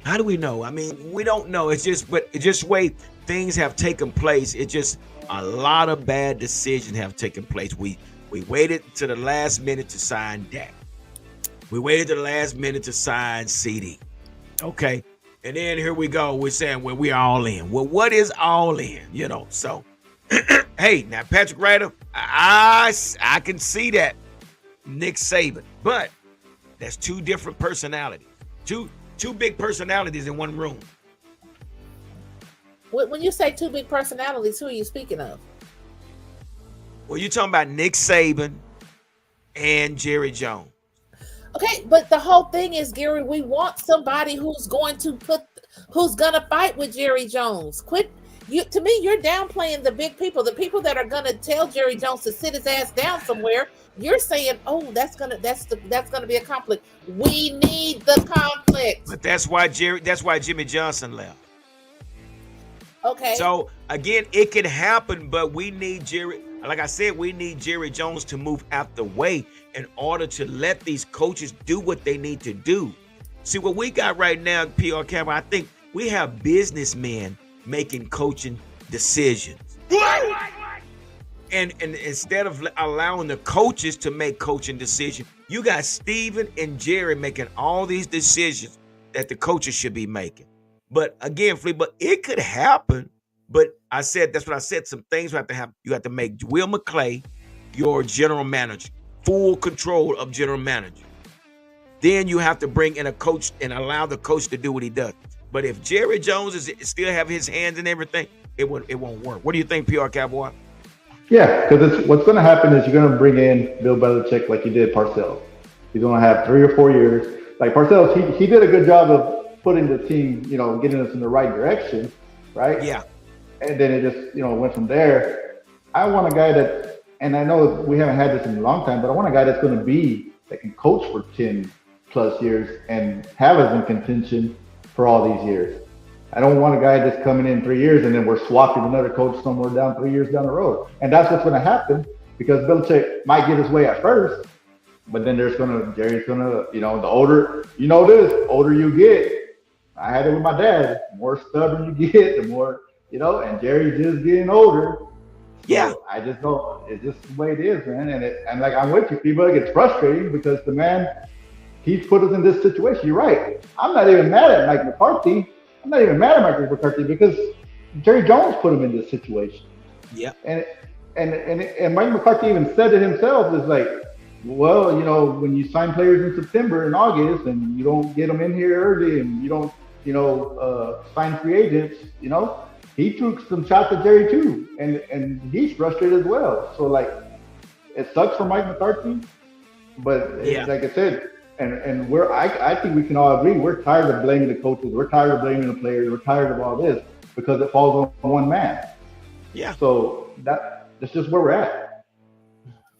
How do we know? I mean, we don't know. It's just the way things have taken place. It's just a lot of bad decisions have taken place. We waited to the last minute to sign Dak. We waited to the last minute to sign CD. Okay. And then here we go. We're saying, well, we're all in. Well, what is all in? So, hey, now Patrick Ryder, I can see that. Nick Saban. But that's two different personalities. Two big personalities in one room. When you say two big personalities, who are you speaking of? Well, you're talking about Nick Saban and Jerry Jones. Okay, but the whole thing is, Gary, we want somebody who's going to fight with Jerry Jones. To me, you're downplaying the big people, the people that are gonna tell Jerry Jones to sit his ass down somewhere. You're saying, oh, that's gonna be a conflict. We need the conflict. But that's why Jimmy Johnson left. Okay. So again, it can happen, but we need Jerry. Like I said, we need Jerry Jones to move out the way in order to let these coaches do what they need to do. See what we got right now, PR Camera. I think we have businessmen making coaching decisions. And instead of allowing the coaches to make coaching decisions, you got Steven and Jerry making all these decisions that the coaches should be making. But again, Flea, but it could happen. But I said, that's what I said. Some things have to happen. You have to make Will McClay your general manager, full control of general manager. Then you have to bring in a coach and allow the coach to do what he does. But if Jerry Jones is still have his hands in everything, it won't work. What do you think, PR Cowboy? Yeah, because what's going to happen is you're going to bring in Bill Belichick like you did Parcells. He's going to have 3 or 4 years. Like Parcells, he did a good job of putting the team, getting us in the right direction, right? Yeah. And then it just, went from there. I want a guy that, and I know we haven't had this in a long time, but I want a guy that's going to be, that can coach for 10 plus years and have us in contention for all these years. I don't want a guy that's coming in 3 years and then we're swapping another coach somewhere down 3 years down the road. And that's what's going to happen because Belichick might get his way at first, but then Jerry's going to, the older, older you get. I had it with my dad. The more stubborn you get, the more, and Jerry's just getting older. Yeah. So I just know it's just the way it is, man. And like I'm with you, people, it gets frustrating because the man, he's put us in this situation. You're right. I'm not even mad at Mike McCarthy. I'm not even mad at Mike McCarthy because Jerry Jones put him in this situation. Yeah. And Mike McCarthy even said it himself, is like, well, when you sign players in September and August and you don't get them in here early and you don't, sign free agents, he took some shots at Jerry too. And he's frustrated as well. So like, it sucks for Mike McCarthy, but like I said, and I think we can all agree we're tired of blaming the coaches, we're tired of blaming the players, we're tired of all this because it falls on one man. Yeah. So that's just where we're at.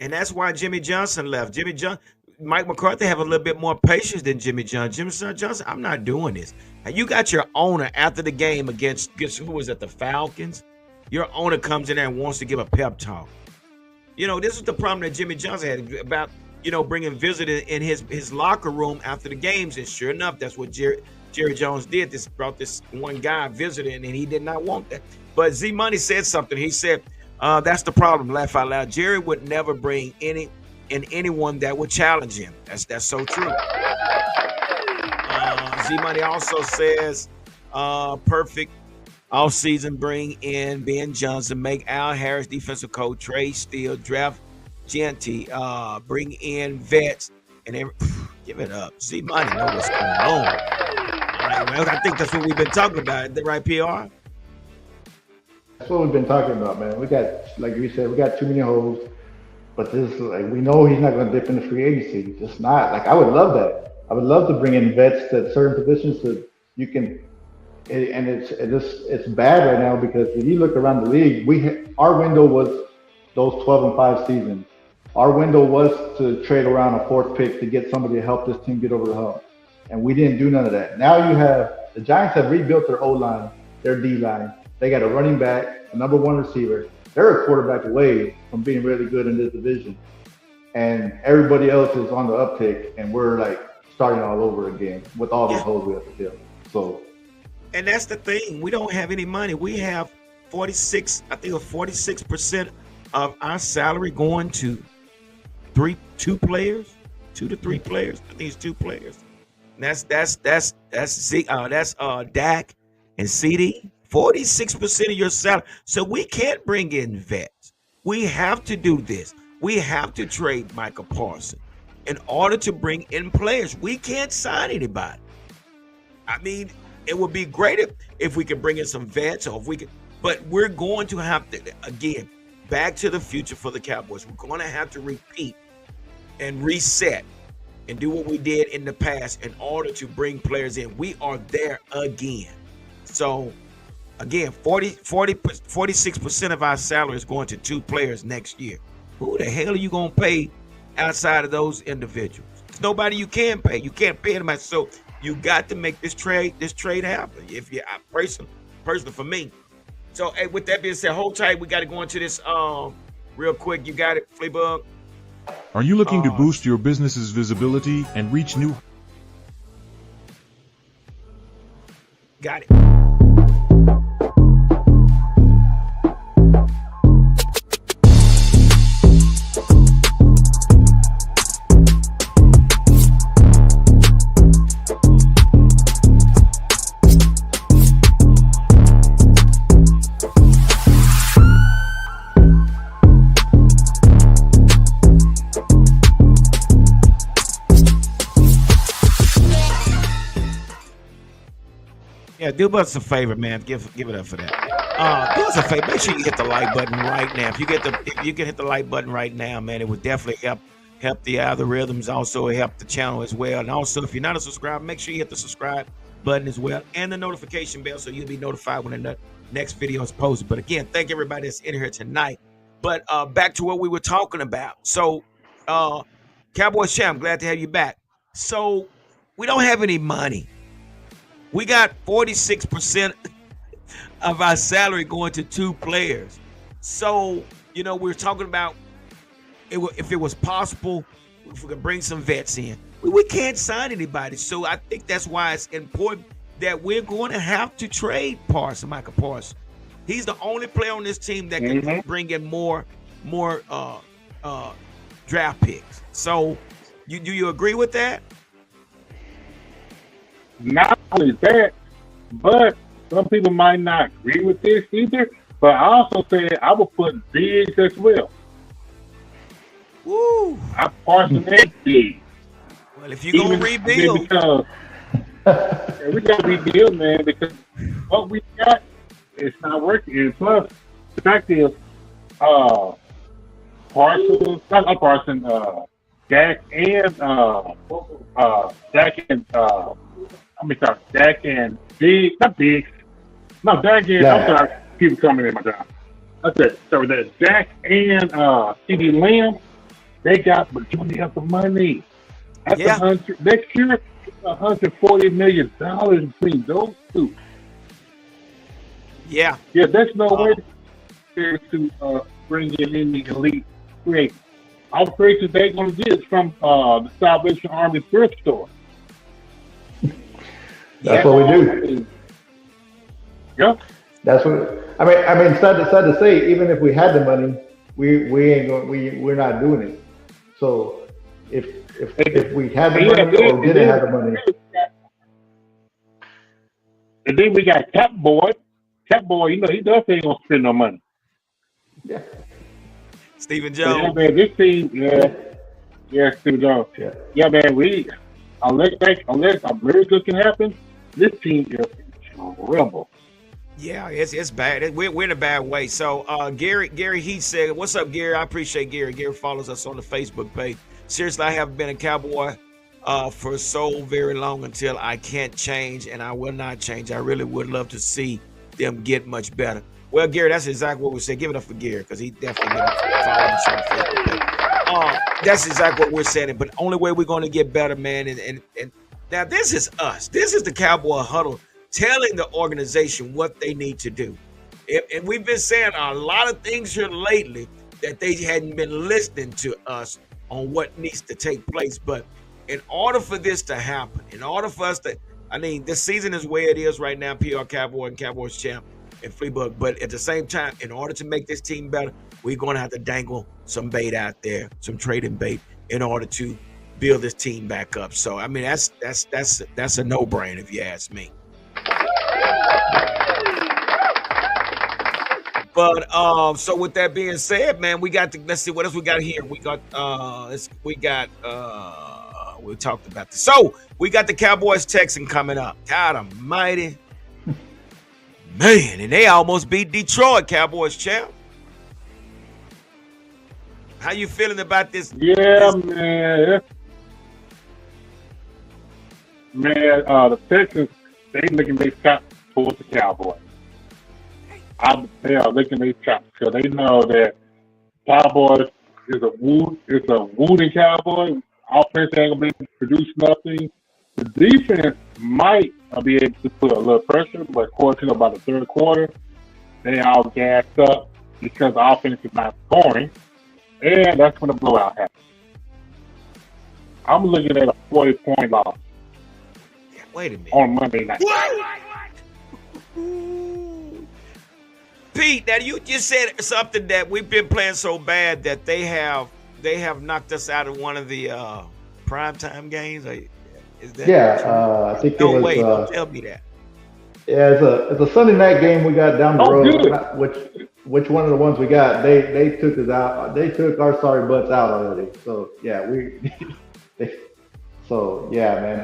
And that's why Jimmy Johnson left. Mike McCarthy have a little bit more patience than Jimmy Johnson. Jimmy Johnson, I'm not doing this. And you got your owner after the game against who was it, the Falcons? Your owner comes in there and wants to give a pep talk. This is the problem that Jimmy Johnson had about, bringing visitors in his locker room after the games. And sure enough, that's what Jerry Jones did. Brought this one guy visitor in, and he did not want that. But Z Money said something. He said, that's the problem, laugh out loud. Jerry would never bring anyone that would challenge him. That's so true. Z Money also says, perfect offseason, bring in Ben Johnson, make Al Harris defensive coach, trade Steele, draft Genty, bring in vets, and give it up. Z Money know what's going on. All right, well, I think that's what we've been talking about, right, PR? That's what we've been talking about, man. We got, like you said, we got too many holes. But this, like, we know he's not going to dip into free agency. Just not. Like, I would love that. I would love to bring in vets at certain positions so you can. And it's bad right now because if you look around the league, our window was those 12-5 seasons. Our window was to trade around a fourth pick to get somebody to help this team get over the hump, and we didn't do none of that. Now you have the Giants have rebuilt their O line, their D line. They got a running back, a number one receiver. They're a quarterback away from being really good in this division. And everybody else is on the uptick, and we're like starting all over again with all these holes we have to fill. So, and that's the thing. We don't have any money. We have 46% of our salary going to 2 to 3 players. I think it's 2 players. And that's Dak and CD. 46% of your salary. So we can't bring in vets. We have to do this. We have to trade Michael Parsons in order to bring in players. We can't sign anybody. I mean, it would be great if we could bring in some vets, or if we could, but we're going to have to, again, back to the future for the Cowboys. We're going to have to repeat and reset and do what we did in the past in order to bring players in. We are there again. So, again, 46% of our salary is going to 2 players next year. Who the hell are you going to pay outside of those individuals? There's nobody you can pay. You can't pay them. So you got to make this trade happen. If you personally for me, So, hey, with that being said, hold tight. We got to go into this real quick. You got it, Fleabug? Are you looking to boost your business's visibility and reach new? Got it. Yeah, do us a favor, man. Give it up for that. Do us a favor. Make sure you hit the like button right now. If you can hit the like button right now, man, it would definitely help the algorithms. Also, it help the channel as well. And also, if you're not a subscriber, make sure you hit the subscribe button as well and the notification bell so you'll be notified when the next video is posted. But again, thank everybody that's in here tonight. But back to what we were talking about. So, Cowboys champ, glad to have you back. So, we don't have any money. We got 46% of our salary going to 2 players. So, we're talking about if it was possible, if we could bring some vets in. We can't sign anybody. So I think that's why it's important that we're going to have to trade Michael Parsons. He's the only player on this team that can bring in more draft picks. So do you agree with that? Not only that, but some people might not agree with this either. But I also said I would put bigs as well. Woo! I Parsons and bigs. Well, if you're going to rebuild. Because, we got to rebuild, man, because what we got is not working. And plus, the fact is, Dak and Big, not Biggs. No, Dak and, I'm sorry, people coming in my job. Okay, so that Dak and CD Lamb, they got majority of the money. That's next year, $140 million between those two. Yeah. Yeah, there's no way to bring in any elite creators. All the creators they're going to get is from the Salvation Army thrift store. That's what we do. Yeah. That's what I mean. Sad to say, even if we had the money, we're not doing it. So if we had the money or didn't have the money. And then we got Cap Boy. Cap Boy, he definitely ain't gonna spend no money. Yeah. Stephen Jones. Yeah, man, this team, Stephen Jones. Yeah, man, unless a miracle can happen, this team is terrible. Yeah, it's bad. We're in a bad way. So Gary, he said, "What's up, Gary? I appreciate Gary. Gary follows us on the Facebook page. Seriously, I have been a Cowboy for so very long until I can't change, and I will not change. I really would love to see them get much better." Well, Gary, that's exactly what we said. Give it up for Gary because he definitely been following us on the Facebook page. That's exactly what we're saying. But the only way we're going to get better, man, and now this is us. This is the Cowboy Huddle telling the organization what they need to do. And we've been saying a lot of things here lately that they hadn't been listening to us on what needs to take place. But in order for this to happen, in order for us to, this season is where it is right now, PR Cowboy and Cowboys champ and Fleabug. But at the same time, in order to make this team better, we're going to have to dangle some bait out there, some trading bait, in order to build this team back up. So, that's a no-brainer if you ask me. But so with that being said, man, we got let's see what else we got here. We talked about this. So we got the Cowboys Texans coming up. God almighty. Man, and they almost beat Detroit, Cowboys champ. How you feeling about this? Yeah, man. Man, the Texans, they looking their top towards the Cowboys. They are licking their chops because they know that Cowboys is a wounded Cowboy. Offense ain't gonna be able to produce nothing. The defense might be able to put a little pressure, but of course, by the third quarter, they all gassed up because the offense is not scoring, and that's when the blowout happens. I'm looking at a 40-point loss Wait a minute. on Monday night. Pete, now you just said something that we've been playing so bad that they have knocked us out of one of the primetime games. Is that Yeah, I think no it was. way? Don't tell me that. Yeah, it's a Sunday night game we got down the Oh, road. good. Which one of the ones we got? They took us out. They took our sorry butts out already. So yeah, so yeah, man.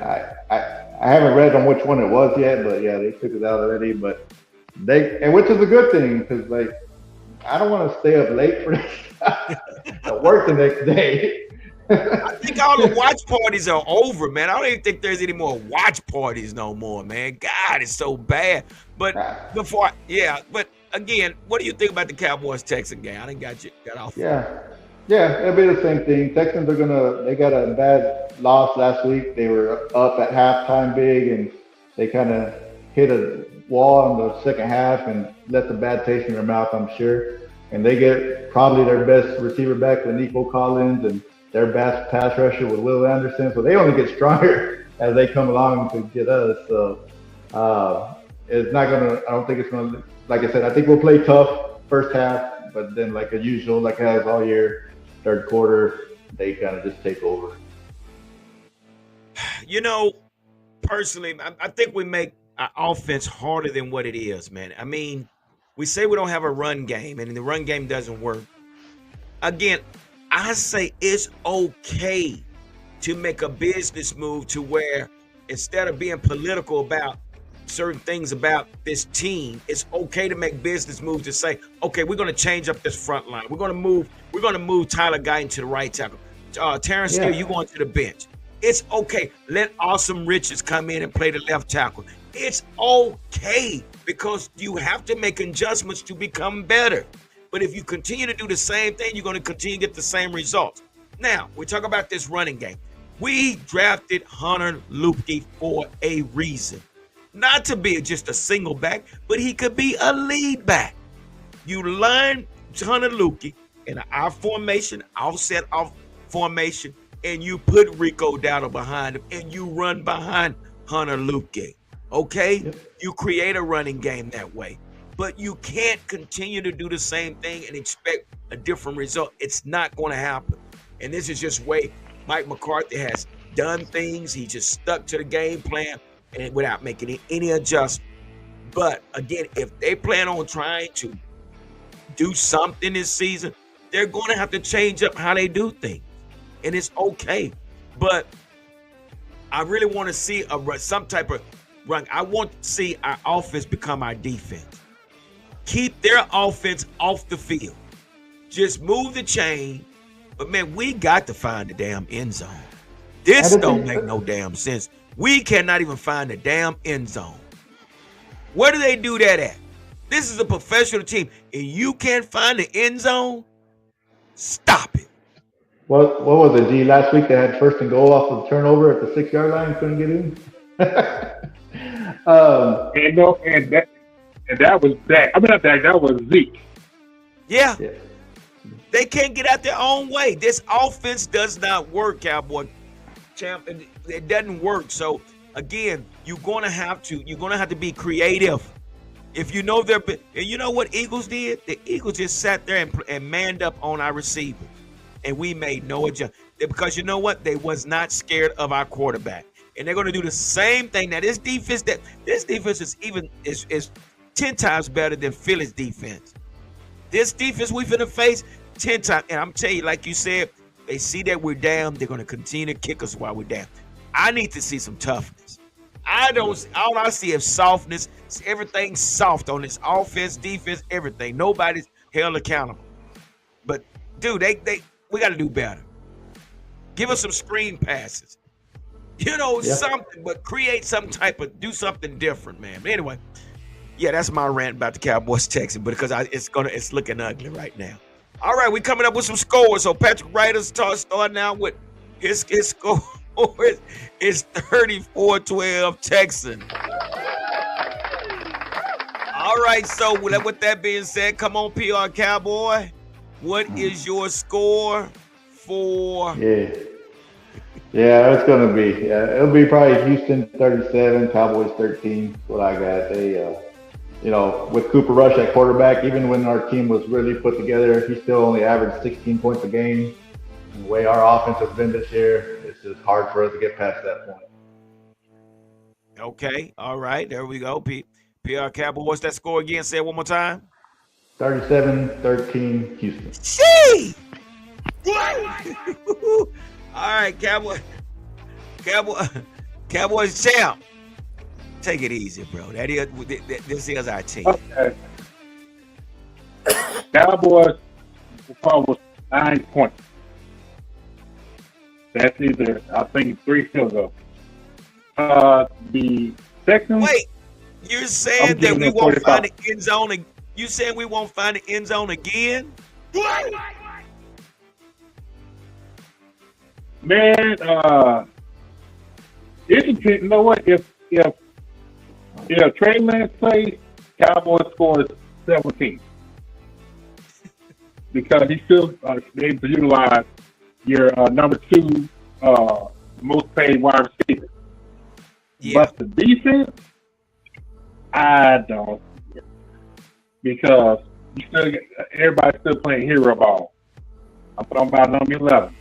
I haven't read on which one it was yet, but yeah, they took us out already. But which is a good thing because like I don't want to stay up late for this at work the next day. I think all the watch parties are over, man. I don't even think there's any more watch parties no more, man. God, it's so bad. But but again, what do you think about the Cowboys Texan game? I didn't got off. Yeah, it'll be the same thing. Texans they got a bad loss last week. They were up at halftime big and they kind of hit a wall in the second half and left a bad taste in their mouth, I'm sure. And they get probably their best receiver back with Nico Collins and their best pass rusher with Will Anderson. So they only get stronger as they come along to get us. So it's not I don't think it's gonna, like I said, I think we'll play tough first half, but then like as usual, like it has all year, third quarter, they kind of just take over. You know, personally, I think we make our offense harder than what it is, man. I mean, we say we don't have a run game, and the run game doesn't work. Again, I say it's okay to make a business move to where instead of being political about certain things about this team, it's okay to make business moves to say, okay, we're going to change up this front line. We're going to move Tyler Guyton to the right tackle. Terrence Steele, you going to the bench. It's okay. Let Awesome Richards come in and play the left tackle. It's okay because you have to make adjustments to become better. But if you continue to do the same thing, you're going to continue to get the same results. Now, we talk about this running game. We drafted Hunter Luepke for a reason. Not to be just a single back, but he could be a lead back. You line Hunter Luepke in an I formation, offset off formation, and you put Rico Dowdle behind him, and you run behind Hunter Luepke. Okay? Yep. You create a running game that way. But you can't continue to do the same thing and expect a different result. It's not going to happen. And this is just way Mike McCarthy has done things. He just stuck to the game plan and without making any adjustment. But again, if they plan on trying to do something this season, they're going to have to change up how they do things. And it's okay. But I really want to see some type of run. I want to see our offense become our defense. Keep their offense off the field. Just move the chain. But, man, we got to find the damn end zone. This don't make no damn sense. We cannot even find the damn end zone. Where do they do that at? This is a professional team, and you can't find the end zone? Stop it. What was it, G? Last week they had first and goal off of the turnover at the 6-yard line, couldn't get in. And that was Dak. I mean, not Dak, that was Zeke. Yeah. They can't get out their own way. This offense does not work, Cowboy champ. It doesn't work. So again, you're gonna have to be creative. If you know and you know what Eagles did? The Eagles just sat there and manned up on our receivers, and we made no adjustment because you know what? They was not scared of our quarterback, and they're gonna do the same thing. Now this defense is 10 times better than Philly's defense. This defense we finna face 10 times. And I'm telling you, like you said, they see that we're down. They're going to continue to kick us while we're down. I need to see some toughness. All I see is softness. Everything's soft on this offense, defense, everything. Nobody's held accountable. But, dude, we got to do better. Give us some screen passes. Something, but create do something different, man. But anyway. Yeah, that's my rant about the Cowboys Texans, because it's looking ugly right now. All right, we coming up with some scores. So Patrick Ryder starting out with his score is 34-12 Texans. All right, so with that being said, come on, PR Cowboy. What is your score for? Yeah, it's gonna be. It'll be probably Houston 37, Cowboys 13. What I got. With Cooper Rush at quarterback, even when our team was really put together, he still only averaged 16 points a game. And the way our offense has been this year, it's just hard for us to get past that point. Okay, all right, there we go. PR Cowboy, what's that score again? Say it one more time. 37-13 Houston. See. All right, Cowboys champ. Take it easy, bro. This is our team. Okay. Cowboys was 9 points. That's either, I think, 3 field goals. The Texans. Wait, you're saying that we won't find the end zone? You saying we won't find the end zone again? Man, it depends. You know what? If Trey Lance plays, Cowboys scores 17 because he still able to utilize your number 2 most paid wide receiver. Yeah. But the defense, I don't, because everybody's still playing hero ball. I'm talking about number 11.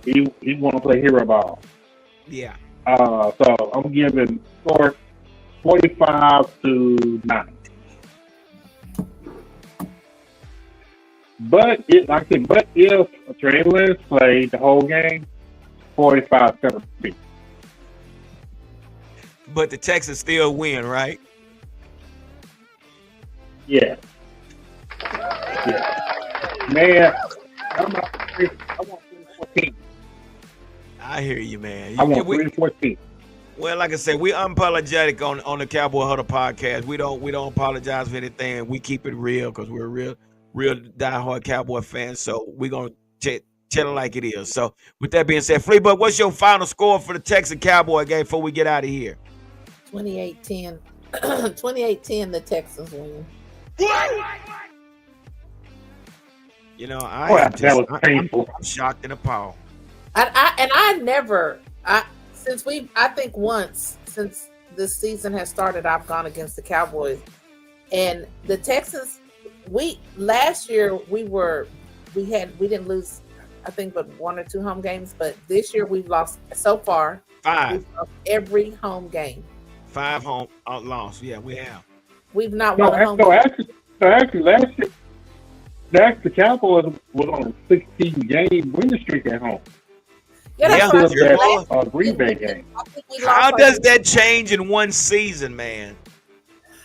He want to play hero ball. Yeah. So I'm giving score 45-9. But if Trey Lance played the whole game, 45-17. But the Texans still win, right? Yeah. Man, I want 14. I hear you, man. I want 14. Well, like I said, we're unapologetic on the Cowboy Huddle podcast. We don't apologize for anything. We keep it real because we're real diehard Cowboy fans. So we're gonna tell it like it is. So with that being said, Fleabug, what's your final score for the Texas Cowboy game before we get out of here? 28-10. 28-10, the Texans win. You know, that was painful. I'm shocked and appalled. I think once since this season has started, I've gone against the Cowboys and the Texans. Last year we didn't lose, I think, but 1 or 2 home games. But this year we've lost so far 5. We've lost every home game. 5 home lost. Yeah, we have. We've not won a home game. Actually, last year, the Cowboys was on a 16-game winning streak at home. Yeah, that's that Green Bay game. How does that change in one season, man?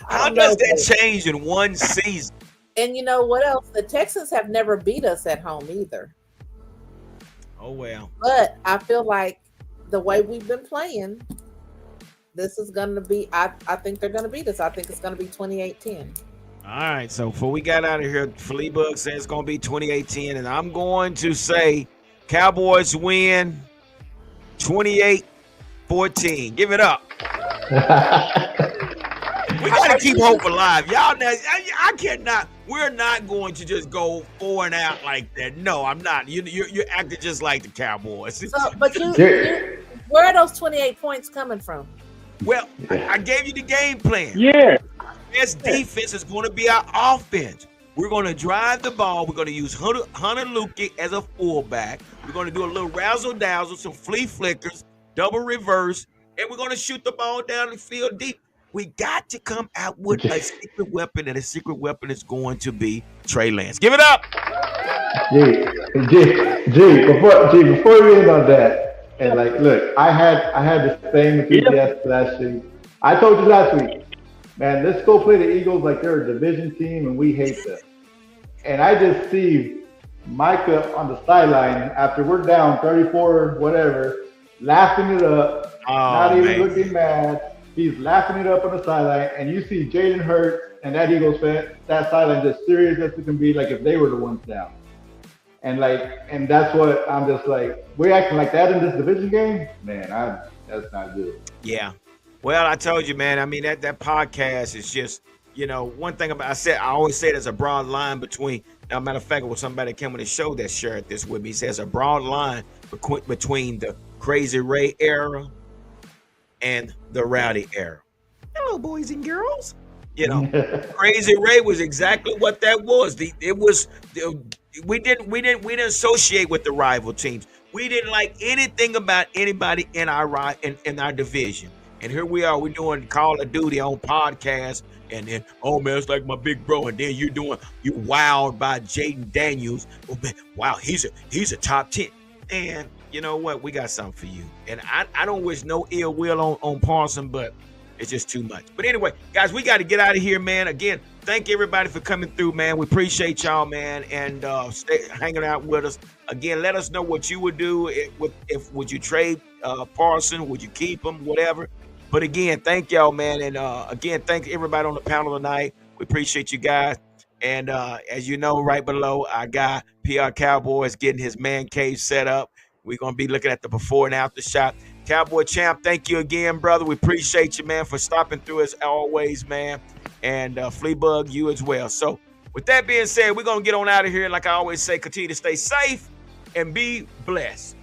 How does that change in one season? And you know what else? The Texans have never beat us at home either. Oh, well. But I feel like the way we've been playing, this is going to be, I think they're going to beat us. I think it's going to be 28-10. All right, so before we got out of here, Fleabug says it's going to be 28-10, and I'm going to say Cowboys win 28-14. Give it up. We got to keep hope alive. Y'all, I cannot. We're not going to just go 4 and out like that. No, I'm not. You're acting just like the Cowboys. So, but where are those 28 points coming from? Well, I gave you the game plan. Yeah. Best defense is going to be our offense. We're going to drive the ball. We're going to use Hunter Luke as a fullback. We're going to do a little razzle-dazzle, some flea flickers, double reverse, and we're going to shoot the ball down the field deep. We got to come out with a secret weapon, and the secret weapon is going to be Trey Lance. Give it up. Before we end on that, and look, I had the same enthusiasm last week. I told you last week, man, let's go play the Eagles like they're a division team and we hate them. And I just see Micah on the sideline after we're down 34, whatever, laughing it up, not even looking mad. He's laughing it up on the sideline, and you see Jalen Hurts and that Eagles fan, that sideline just serious as it can be, like if they were the ones down. And that's what I'm just like, we're acting like that in this division game? Man, that's not good. Yeah. Well, I told you, man, I mean, that podcast is just you know, one thing about I always say there's a broad line between. Now, matter of fact, it was somebody that came on the show that shared this with me. He says a broad line between the Crazy Ray era and the Rowdy era. Hello, boys and girls. You know, Crazy Ray was exactly what that was. We didn't associate with the rival teams. We didn't like anything about anybody in our division. And here we are, we're doing Call of Duty on podcast, and then oh man, it's like my big bro, and then you wowed by Jaden Daniels. Oh man, wow, he's a top 10. And you know what? We got something for you. And I don't wish no ill will on Parson, but it's just too much. But anyway, guys, we got to get out of here, man. Again, thank everybody for coming through, man. We appreciate y'all, man, and stay hanging out with us. Again, let us know what you would do if would you trade Parson? Would you keep him? Whatever. But again, thank y'all, man, and again, thank everybody on the panel tonight. We appreciate you guys. And as you know, right below, our guy PR Cowboys getting his man cave set up. We're gonna be looking at the before and after shot. Cowboy Champ, thank you again, brother. We appreciate you, man, for stopping through as always, man. And Fleabug, you as well. So with that being said, we're going to get on out of here. Like I always say, continue to stay safe and be blessed.